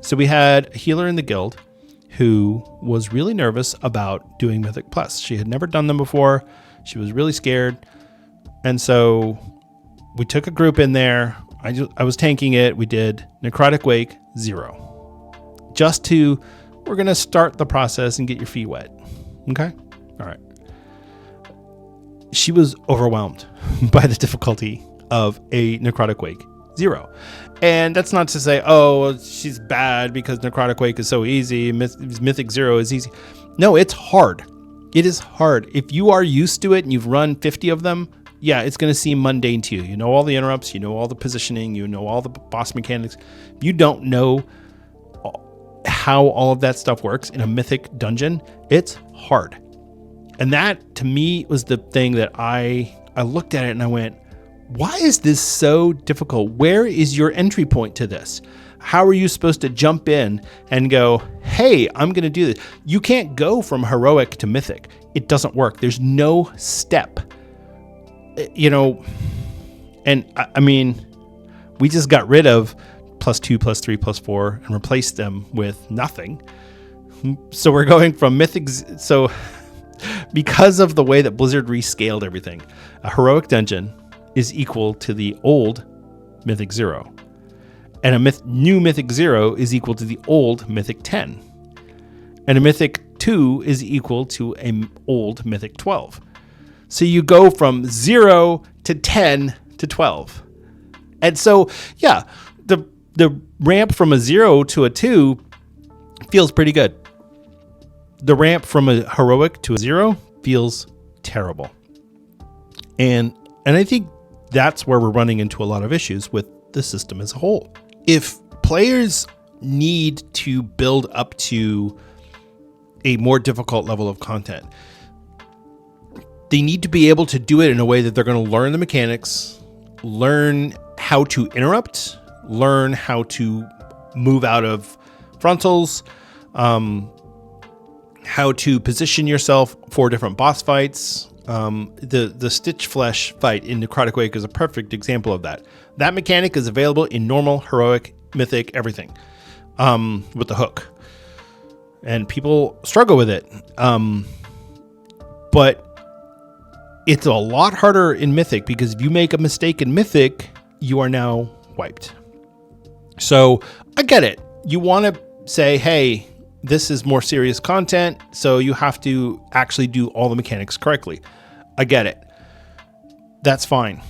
So we had a healer in the guild who was really nervous about doing Mythic Plus. She had never done them before. She was really scared. And so we took a group in there. I was tanking it. We did Necrotic Wake 0. We're going to start the process and get your feet wet. Okay? All right. She was overwhelmed by the difficulty of a Necrotic Wake 0. And that's not to say, oh, she's bad because Necrotic Wake is so easy. Mythic 0 is easy. No, it's hard. It is hard. If you are used to it and you've run 50 of them, yeah, it's going to seem mundane to you. You know all the interrupts. You know all the positioning. You know all the boss mechanics. You don't know how all of that stuff works in a Mythic dungeon. It's hard. And that, to me, was the thing that I looked at it and I went, why is this so difficult? Where is your entry point to this? How are you supposed to jump in and go, hey, I'm going to do this? You can't go from heroic to Mythic. It doesn't work. There's no step. And I mean, we just got rid of +2, +3, +4 and replaced them with nothing. So we're going from Mythic. So because of the way that Blizzard rescaled everything, a heroic dungeon is equal to the old Mythic 0. And a new Mythic 0 is equal to the old Mythic 10. And a Mythic 2 is equal to an old Mythic 12. So you go from 0 to 10 to 12. And so, yeah, the ramp from a 0 to a 2 feels pretty good. The ramp from a heroic to a 0 feels terrible. And I think that's where we're running into a lot of issues with the system as a whole. If players need to build up to a more difficult level of content, they need to be able to do it in a way that they're going to learn the mechanics, learn how to interrupt, learn how to move out of frontals, how to position yourself for different boss fights. The Stitch Flesh fight in Necrotic Wake is a perfect example of that. That mechanic is available in normal, heroic, mythic, everything, with the hook. And people struggle with it. But it's a lot harder in Mythic because if you make a mistake in Mythic, you are now wiped. So I get it. You want to say, hey, this is more serious content, so you have to actually do all the mechanics correctly. I get it. That's fine.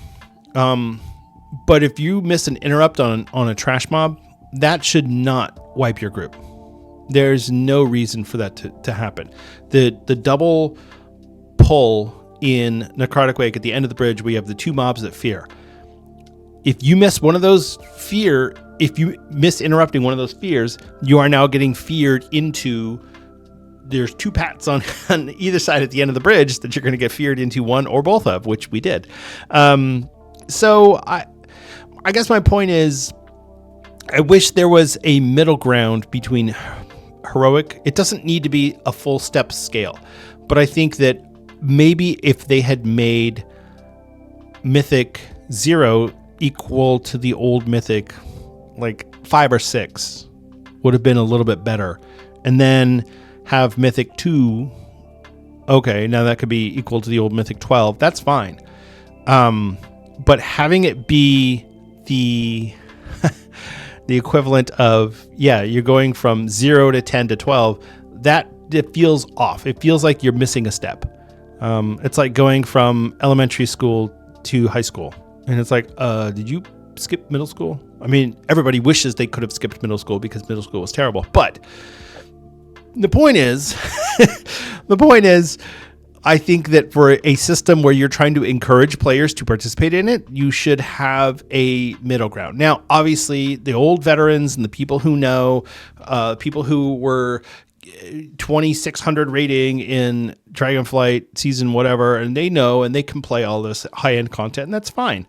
But if you miss an interrupt on a trash mob, that should not wipe your group. There's no reason for that to happen. The double pull in Necrotic Wake at the end of the bridge, we have the 2 mobs that fear. If you miss one of those if you miss interrupting one of those fears, you are now getting feared into. There's 2 pats on either side at the end of the bridge that you're going to get feared into one or both of, which we did. So I guess my point is, I wish there was a middle ground between heroic. It doesn't need to be a full step scale, but I think that maybe if they had made Mythic 0 equal to the old Mythic, like 5 or 6, would have been a little bit better. And then have Mythic 2, okay, now that could be equal to the old Mythic 12. That's fine. But having it be the the equivalent of, you're going from 0 to 10 to 12, it feels off. It feels like you're missing a step. It's like going from elementary school to high school. And it's like, did you skip middle school? I mean, everybody wishes they could have skipped middle school because middle school was terrible. But the point is, I think that for a system where you're trying to encourage players to participate in it, you should have a middle ground. Now, obviously, the old veterans and the people who know, people who were 2,600 rating in Dragonflight season whatever, and they know and they can play all this high-end content, and that's fine.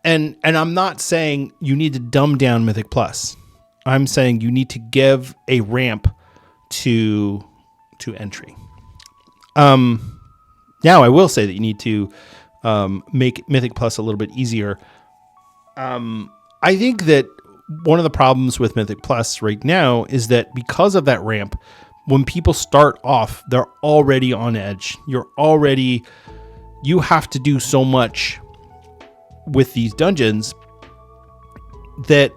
And I'm not saying you need to dumb down Mythic Plus. I'm saying you need to give a ramp to entry. Now, I will say that you need to make Mythic Plus a little bit easier. I think that one of the problems with Mythic Plus right now is that because of that ramp, when people start off, they're already on edge. You have to do so much with these dungeons that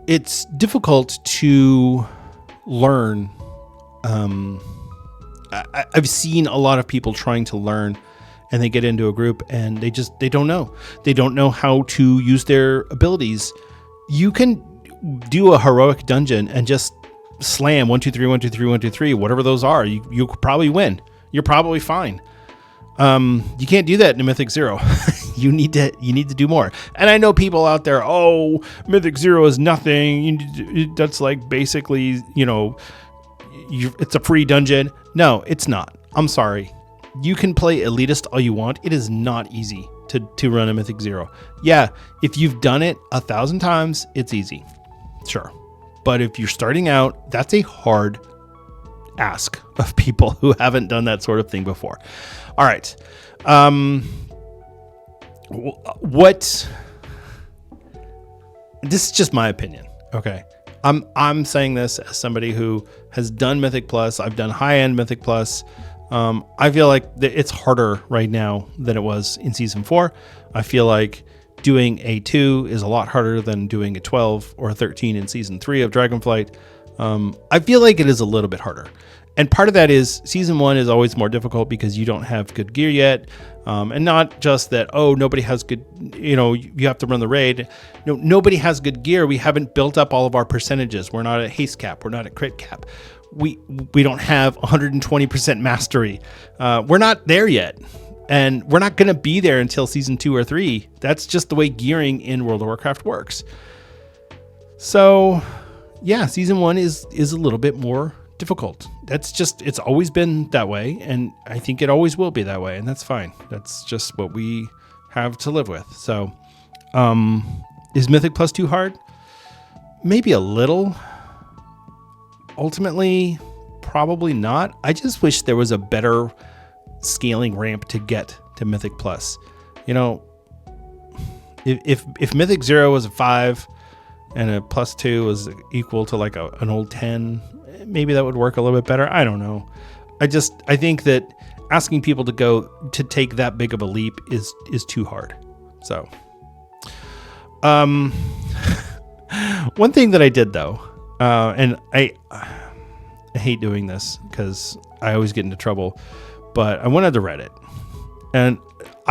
it's difficult to learn. I've seen a lot of people trying to learn, and they get into a group and they don't know. They don't know how to use their abilities. You can do a heroic dungeon and just slam 1, 2, 3, 1, 2, 3, 1, 2, 3, whatever those are. You could probably win. You're probably fine. You can't do that in a Mythic 0. You need to do more. And I know people out there, Mythic 0 is nothing. That's like basically, it's a free dungeon. No, it's not. I'm sorry. You can play elitist all you want. It is not easy to run a Mythic 0. Yeah, if you've done it 1,000 times, it's easy. Sure. But if you're starting out, that's a hard ask of people who haven't done that sort of thing before. All right. This is just my opinion. Okay. I'm saying this as somebody who has done Mythic Plus. I've done high-end Mythic Plus. I feel like it's harder right now than it was in Season 4. I feel like doing a 2 is a lot harder than doing a 12 or a 13 in Season 3 of Dragonflight. I feel like it is a little bit harder. And part of that is Season 1 is always more difficult because you don't have good gear yet. And not just that, nobody has good, you have to run the raid. No, nobody has good gear. We haven't built up all of our percentages. We're not at haste cap. We're not at crit cap. We don't have 120% mastery. We're not there yet. And we're not going to be there until Season 2 or 3. That's just the way gearing in World of Warcraft works. So, yeah, Season 1 is a little bit more difficult. It's always been that way, and I think it always will be that way, and that's fine. That's just what we have to live with. So, is Mythic Plus too hard? Maybe a little. Ultimately, probably not. I just wish there was a better scaling ramp to get to Mythic Plus. If Mythic 0 was a 5 and a plus 2 was equal to like an old 10, maybe that would work a little bit better. I don't know. I think that asking people to take that big of a leap is too hard. So, one thing that I did though, and I hate doing this because I always get into trouble, but I went onto Reddit and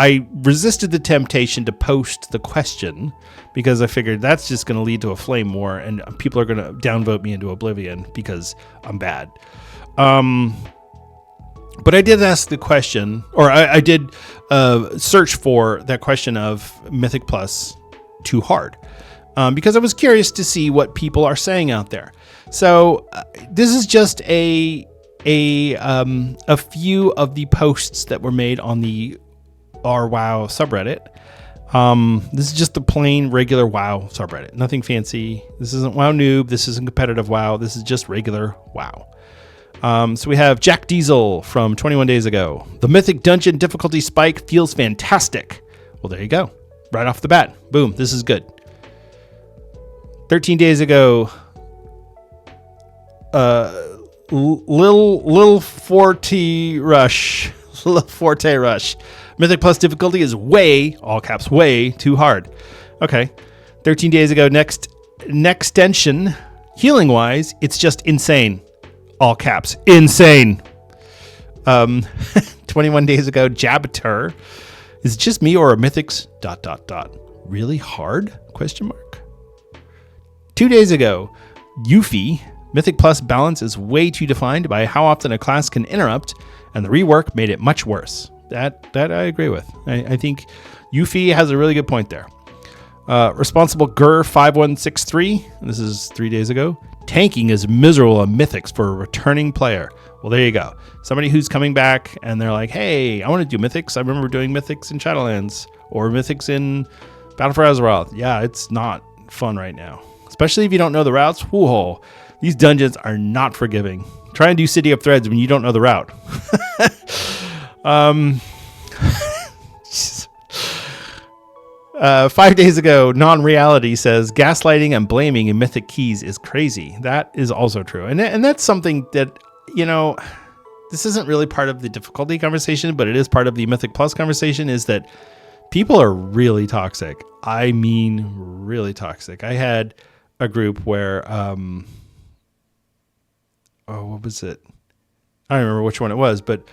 I resisted the temptation to post the question because I figured that's just going to lead to a flame war and people are going to downvote me into oblivion because I'm bad. But I did ask the question, or I did search for that question of Mythic Plus too hard, because I was curious to see what people are saying out there. So this is just a few of the posts that were made on the RWow subreddit. This is just the plain regular WoW subreddit. Nothing fancy. This isn't WoW Noob. This isn't competitive WoW. This is just regular WoW. So we have Jack Diesel from 21 days ago. The Mythic Dungeon difficulty spike feels fantastic. Well, there you go. Right off the bat. Boom. This is good. 13 days ago, Lil Forte Rush. Lil Forte Rush. Mythic Plus difficulty is way, all caps, way too hard. Okay. 13 days ago, next extension, healing wise, it's just insane. All caps, insane. 21 days ago, Jabbatur. Is it just me or are mythics ... really hard? ? 2 days ago, Yuffie. Mythic Plus balance is way too defined by how often a class can interrupt, and the rework made it much worse. That I agree with. I think Yuffie has a really good point there. Responsible Gur 5163. This is 3 days ago. Tanking is miserable on Mythics for a returning player. Well, there you go. Somebody who's coming back and they're like, hey, I want to do Mythics. I remember doing Mythics in Shadowlands or Mythics in Battle for Azeroth. Yeah, it's not fun right now. Especially if you don't know the routes. Whoa, these dungeons are not forgiving. Try and do City of Threads when you don't know the route. 5 days ago, Non-Reality says gaslighting and blaming in Mythic Keys is crazy. That is also true. And that's something that, this isn't really part of the difficulty conversation, but it is part of the Mythic Plus conversation, is that people are really toxic. I mean, really toxic. I had a group where, what was it? I don't remember which one it was, but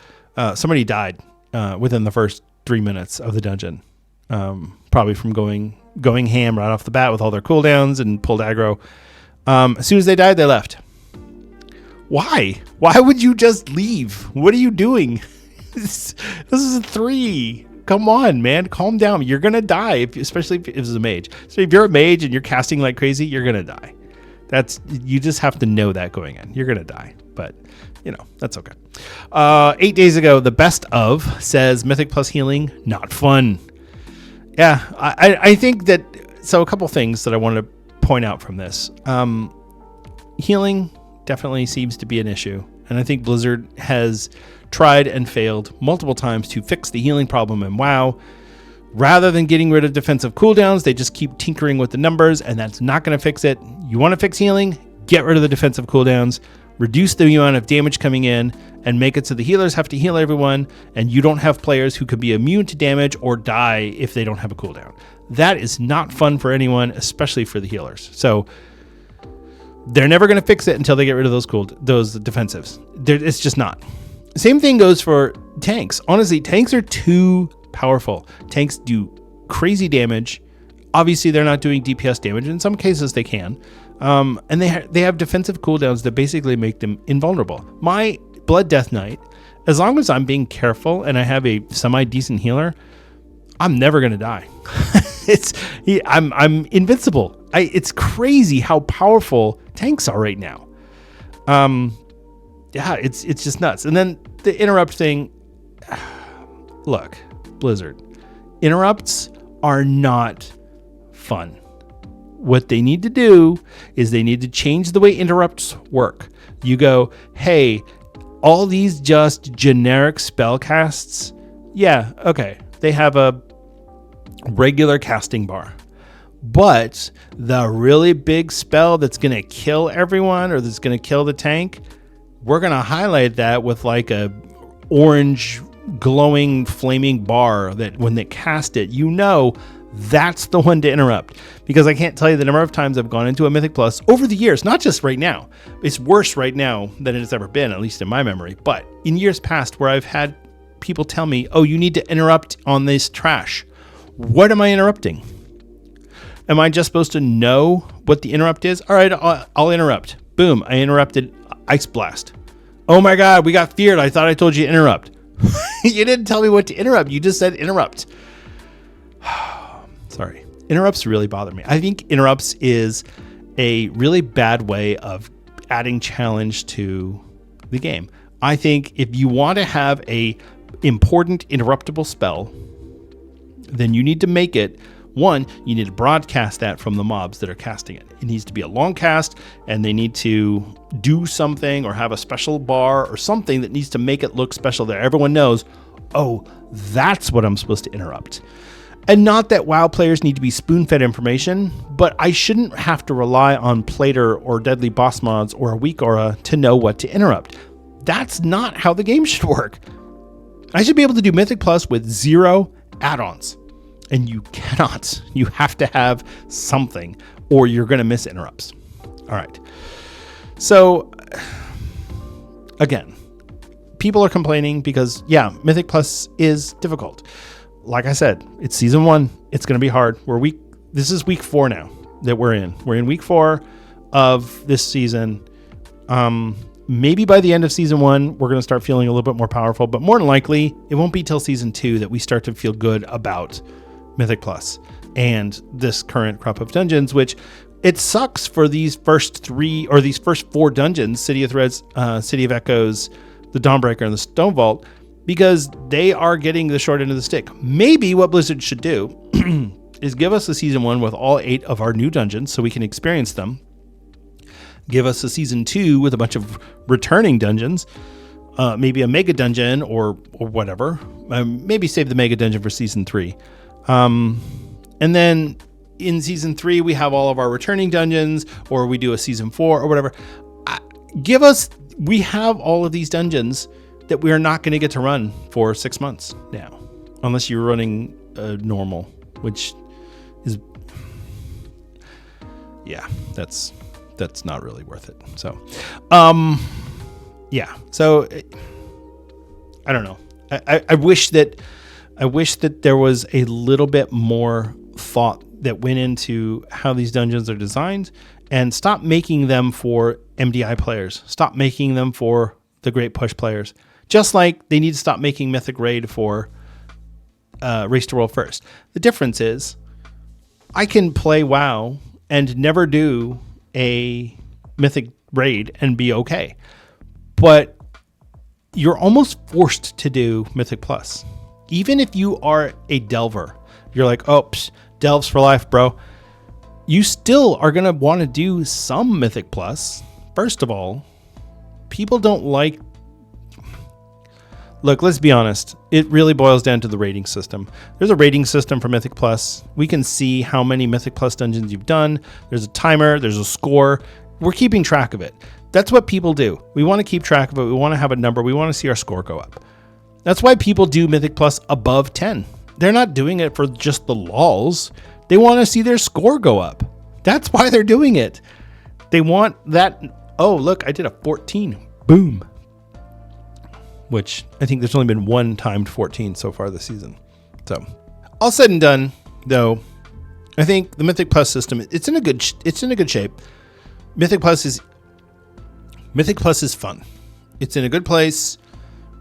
somebody died within the first 3 minutes of the dungeon. Probably from going ham right off the bat with all their cooldowns and pulled aggro. As soon as they died, they left. Why? Why would you just leave? What are you doing? This is a 3. Come on, man. Calm down. You're going to die, especially if it's a mage. So if you're a mage and you're casting like crazy, you're going to die. You just have to know that going in. You're going to die. But, that's okay. 8 days ago, the best of says Mythic Plus healing, not fun. Yeah, I think that, so a couple things that I want to point out from this. Healing definitely seems to be an issue. And I think Blizzard has tried and failed multiple times to fix the healing problem in WoW. Rather than getting rid of defensive cooldowns, they just keep tinkering with the numbers, and that's not going to fix it. You want to fix healing? Get rid of the defensive cooldowns, reduce the amount of damage coming in, and make it so the healers have to heal everyone, and you don't have players who could be immune to damage or die if they don't have a cooldown. That is not fun for anyone, especially for the healers. So they're never going to fix it until they get rid of those defensives. It's just not. Same thing goes for tanks. Honestly, tanks are too powerful. Tanks do crazy damage. Obviously, they're not doing DPS damage. In some cases, they can. And they have defensive cooldowns that basically make them invulnerable. My Blood Death Knight, as long as I'm being careful and I have a semi-decent healer, I'm never going to die. I'm invincible. It's crazy how powerful tanks are right now. Yeah, it's just nuts. And then the interrupt thing. Look, Blizzard, interrupts are not fun. What they need to do is they need to change the way interrupts work. You go, hey, all these just generic spell casts, yeah, okay, they have a regular casting bar. But the really big spell that's going to kill everyone or that's going to kill the tank, we're going to highlight that with like a orange glowing flaming bar that when they cast it, that's the one to interrupt. Because I can't tell you the number of times I've gone into a Mythic Plus over the years, not just right now. It's worse right now than it has ever been, at least in my memory. But in years past where I've had people tell me, oh, you need to interrupt on this trash. What am I interrupting? Am I just supposed to know what the interrupt is? All right, I'll interrupt. Boom, I interrupted Ice Blast. Oh my God, we got feared. I thought I told you to interrupt. You didn't tell me what to interrupt. You just said interrupt. Sorry. Interrupts really bother me. I think interrupts is a really bad way of adding challenge to the game. I think if you want to have a important interruptible spell, then you need to make it, one, you need to broadcast that from the mobs that are casting it. It needs to be a long cast, and they need to do something or have a special bar or something that needs to make it look special there. Everyone knows, oh, that's what I'm supposed to interrupt. And not that WoW players need to be spoon-fed information, but I shouldn't have to rely on Plater or Deadly Boss Mods or a Weak Aura to know what to interrupt. That's not how the game should work. I should be able to do Mythic Plus with 0 add-ons. And you cannot. You have to have something, or you're going to miss interrupts. All right. So, again, people are complaining because, yeah, Mythic Plus is difficult. Like I said, it's season 1. It's going to be hard. This is week 4 now that we're in. We're in week 4 of this season. Maybe by the end of season 1, we're going to start feeling a little bit more powerful, but more than likely, it won't be till season 2 that we start to feel good about Mythic Plus and this current crop of dungeons, which it sucks for these first 4 dungeons, City of Threads, City of Echoes, the Dawnbreaker, and the Stone Vault, because they are getting the short end of the stick. Maybe what Blizzard should do is give us a season 1 with all 8 of our new dungeons so we can experience them. Give us a season 2 with a bunch of returning dungeons, maybe a mega dungeon or whatever. Maybe save the mega dungeon for season 3. And then in season 3, we have all of our returning dungeons, or we do a season 4 or whatever. We have all of these dungeons that we are not going to get to run for 6 months now, unless you're running normal, which is, yeah, that's not really worth it. So, yeah. So I don't know. I wish that there was a little bit more thought that went into how these dungeons are designed, and stop making them for MDI players. Stop making them for the Great Push players. Just like they need to stop making Mythic Raid for Race to World First. The difference is I can play WoW and never do a Mythic Raid and be okay. But you're almost forced to do Mythic Plus. Even if you are a Delver, you're like, oh, Delves for life, bro. You still are going to want to do some Mythic Plus. First of all, people don't like... Look, let's be honest. It really boils down to the rating system. There's a rating system for Mythic Plus. We can see how many Mythic Plus dungeons you've done. There's a timer. There's a score. We're keeping track of it. That's what people do. We want to keep track of it. We want to have a number. We want to see our score go up. That's why people do Mythic Plus above 10. They're not doing it for just the lols. They want to see their score go up. That's why they're doing it. They want that. Oh, look, I did a 14. Boom. Which I think there's only been one timed 14 so far this season. So, all said and done, though, I think the Mythic Plus system, it's in a good shape. Mythic Plus is fun. It's in a good place.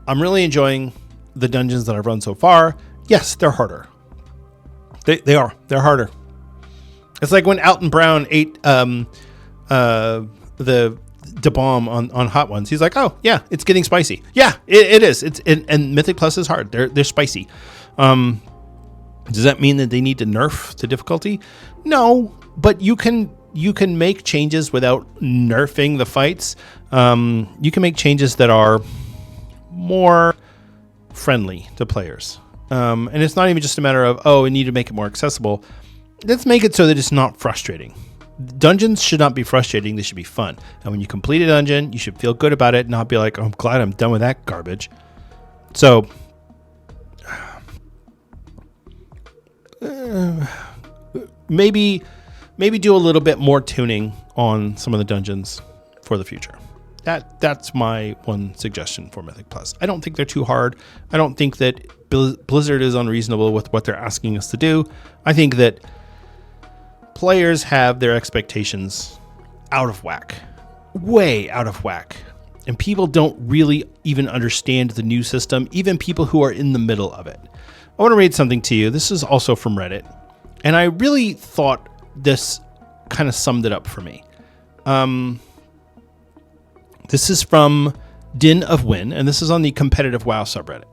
I'm really enjoying the dungeons that I've run so far. Yes, they're harder. They are. They're harder. It's like when Alton Brown ate the bomb on Hot Ones. He's like, oh yeah, it's getting spicy. Yeah, it is. And Mythic Plus is hard. They're spicy. Does that mean that they need to nerf the difficulty? No, but you can make changes without nerfing the fights. You can make changes that are more friendly to players. And it's not even just a matter of, oh, we need to make it more accessible. Let's make it so that it's not frustrating. Dungeons should not be frustrating. They should be fun. And when you complete a dungeon, you should feel good about it, not be like, oh, I'm glad I'm done with that garbage. So, maybe do a little bit more tuning on some of the dungeons for the future. That's my one suggestion for Mythic Plus. I don't think they're too hard. I don't think that Blizzard is unreasonable with what they're asking us to do. I think that players have their expectations out of whack, way out of whack. And people don't really even understand the new system, even people who are in the middle of it. I want to read something to you. This is also from Reddit. And I really thought this kind of summed it up for me. This is from Din of Win, and this is on the competitive WoW subreddit.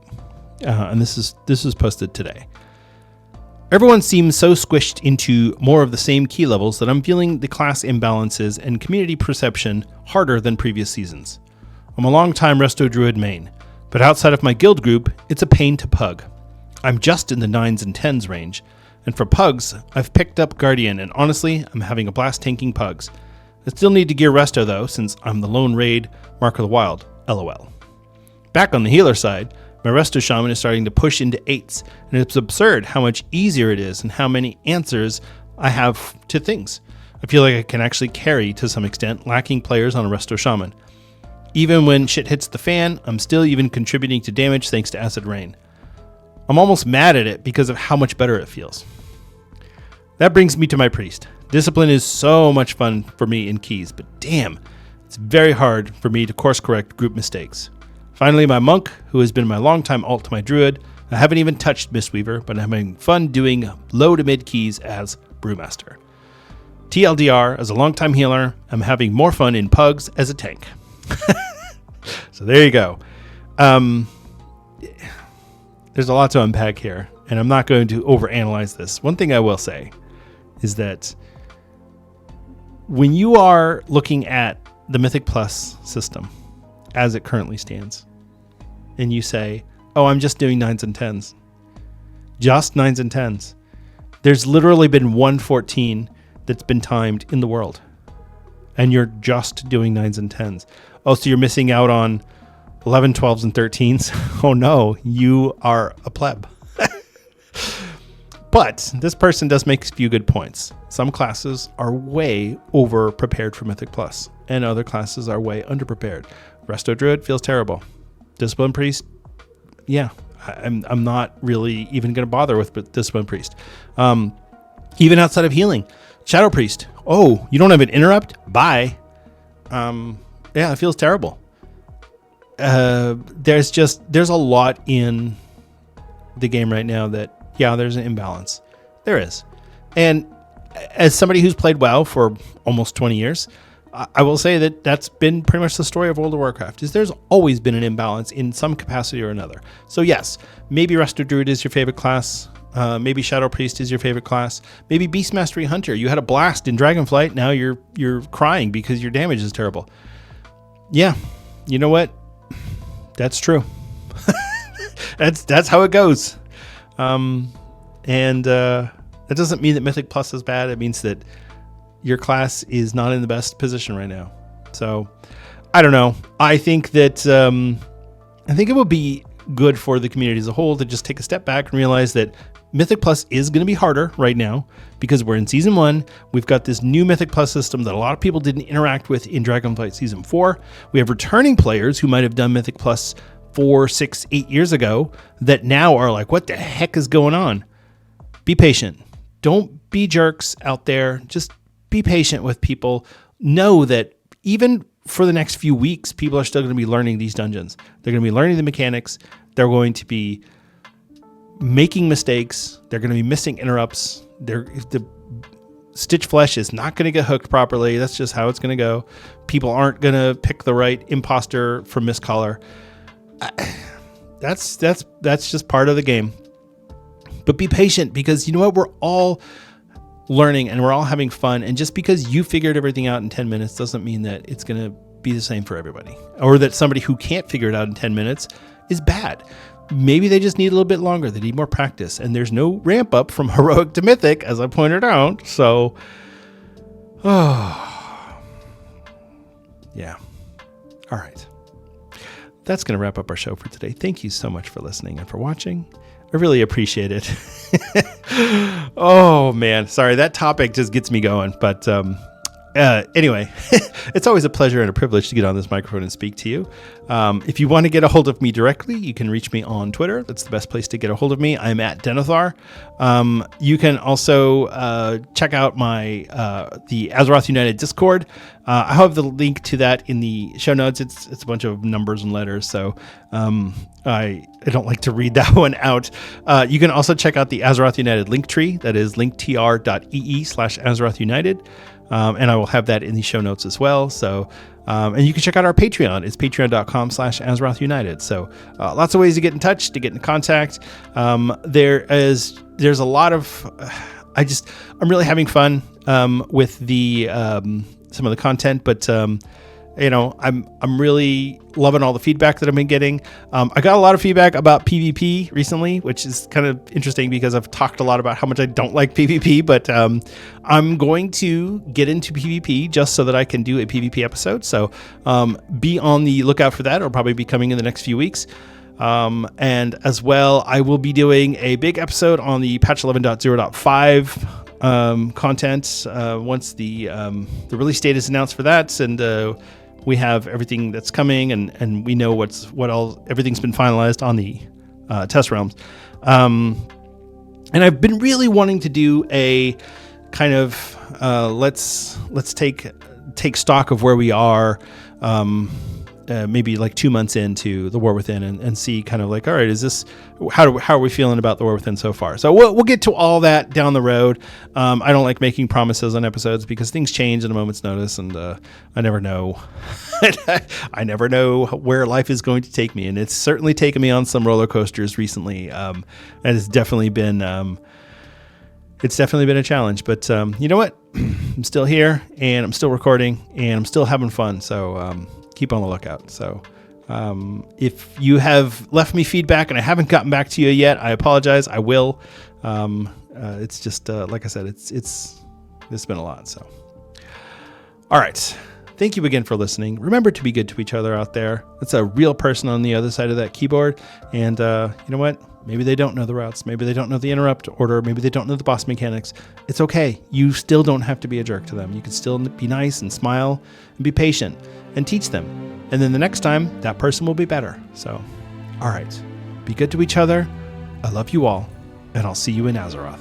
And this is posted today. Everyone seems so squished into more of the same key levels that I'm feeling the class imbalances and community perception harder than previous seasons. I'm a long-time Resto Druid main, but outside of my guild group, it's a pain to pug. I'm just in the 9s and 10s range, and for pugs, I've picked up Guardian, and honestly, I'm having a blast tanking pugs. I still need to gear Resto though, since I'm the lone raid Mark of the Wild, LOL. Back on the healer side, my Resto Shaman is starting to push into 8s, and it's absurd how much easier it is and how many answers I have to things. I feel like I can actually carry to some extent, lacking players on a Resto Shaman. Even when shit hits the fan, I'm still even contributing to damage thanks to Acid Rain. I'm almost mad at it because of how much better it feels. That brings me to my priest. Discipline is so much fun for me in keys, but damn, it's very hard for me to course correct group mistakes. Finally, my monk, who has been my longtime alt to my druid. I haven't even touched Mistweaver, but I'm having fun doing low to mid keys as Brewmaster. TLDR, as a longtime healer, I'm having more fun in pugs as a tank. So there you go. There's a lot to unpack here, and I'm not going to overanalyze this. One thing I will say is that when you are looking at the Mythic Plus system as it currently stands, and you say, oh, I'm just doing 9s and 10s, just 9s and 10s, there's literally been 114 that's been timed in the world, and you're just doing 9s and 10s. Oh, so you're missing out on 11, 12s, and 13s? Oh no, you are a pleb. But this person does make a few good points. Some classes are way over prepared for Mythic Plus, and other classes are way underprepared. Resto Druid feels terrible. Discipline Priest, yeah, I'm not really even going to bother with Discipline Priest. Even outside of healing, Shadow Priest. Oh, you don't have an interrupt? Bye. Yeah, it feels terrible. There's a lot in the game right now that, yeah, there's an imbalance. There is. And as somebody who's played WoW for almost 20 years, I will say that that's been pretty much the story of World of Warcraft, is there's always been an imbalance in some capacity or another. So yes, maybe Resto Druid is your favorite class. Maybe Shadow Priest is your favorite class. Maybe Beast Mastery Hunter. You had a blast in Dragonflight. Now you're crying because your damage is terrible. Yeah, you know what? That's true. That's how it goes. That doesn't mean that Mythic Plus is bad. It means that your class is not in the best position right now. So I don't know. I think that I think it would be good for the community as a whole to just take a step back and realize that Mythic Plus is going to be harder right now because we're in Season 1. We've got this new Mythic Plus system that a lot of people didn't interact with in Dragonflight Season 4. We have returning players who might have done Mythic Plus 4, 6, 8 years ago that now are like, what the heck is going on? Be patient. Don't be jerks out there. Just be patient with people. Know that even for the next few weeks, people are still going to be learning these dungeons. They're going to be learning the mechanics. They're going to be making mistakes. They're going to be missing interrupts. The Stitch Flesh is not going to get hooked properly. That's just how it's going to go. People aren't going to pick the right imposter for Mistcaller. That's just part of the game. But be patient, because you know what? We're all learning and we're all having fun. And just because you figured everything out in 10 minutes doesn't mean that it's going to be the same for everybody, or that somebody who can't figure it out in 10 minutes is bad. Maybe they just need a little bit longer. They need more practice. And there's no ramp up from heroic to mythic, as I pointed out. So, yeah. All right. That's going to wrap up our show for today. Thank you so much for listening and for watching. I really appreciate it. Oh, man. Sorry, that topic just gets me going. But Anyway, it's always a pleasure and a privilege to get on this microphone and speak to you. If you want to get a hold of me directly, you can reach me on Twitter. That's the best place to get a hold of me. I'm at Denethar. You can also check out my the Azeroth United Discord. I have the link to that in the show notes. It's a bunch of numbers and letters, so I don't like to read that one out. You can also check out the Azeroth United link tree. That is linktr.ee/Azeroth United. And I will have that in the show notes as well. So, and you can check out our Patreon. It's patreon.com/Azeroth United. So, lots of ways to get in touch, to get in contact. There's a lot of, I'm really having fun, with the, some of the content, but, I'm really loving all the feedback that I've been getting. I got a lot of feedback about PvP recently, which is kind of interesting because I've talked a lot about how much I don't like PvP, but I'm going to get into PvP just so that I can do a PvP episode. So be on the lookout for that. It'll probably be coming in the next few weeks. And as well, I will be doing a big episode on the patch 11.0.5 content once the release date is announced for that, and we have everything that's coming, and we know everything's been finalized on the test realms. And I've been really wanting to do a kind of let's take stock of where we are. Maybe like 2 months into the War Within, and see kind of like, all right, how are we feeling about the War Within so far? So we'll get to all that down the road. I don't like making promises on episodes because things change at a moment's notice, and I never know. I never know where life is going to take me, and it's certainly taken me on some roller coasters recently. And it's definitely been a challenge. But you know what? I'm still here, and I'm still recording, and I'm still having fun. So keep on the lookout. So if you have left me feedback and I haven't gotten back to you yet, I apologize. I will. It's just like I said, it's been a lot. So all right, thank you again for listening. Remember to be good to each other out there. It's a real person on the other side of that keyboard, and you know what, maybe they don't know the routes, maybe they don't know the interrupt order, maybe they don't know the boss mechanics. It's okay. You still don't have to be a jerk to them. You can still be nice and smile and be patient and teach them. And then the next time, that person will be better. So, all right, be good to each other. I love you all, and I'll see you in Azeroth.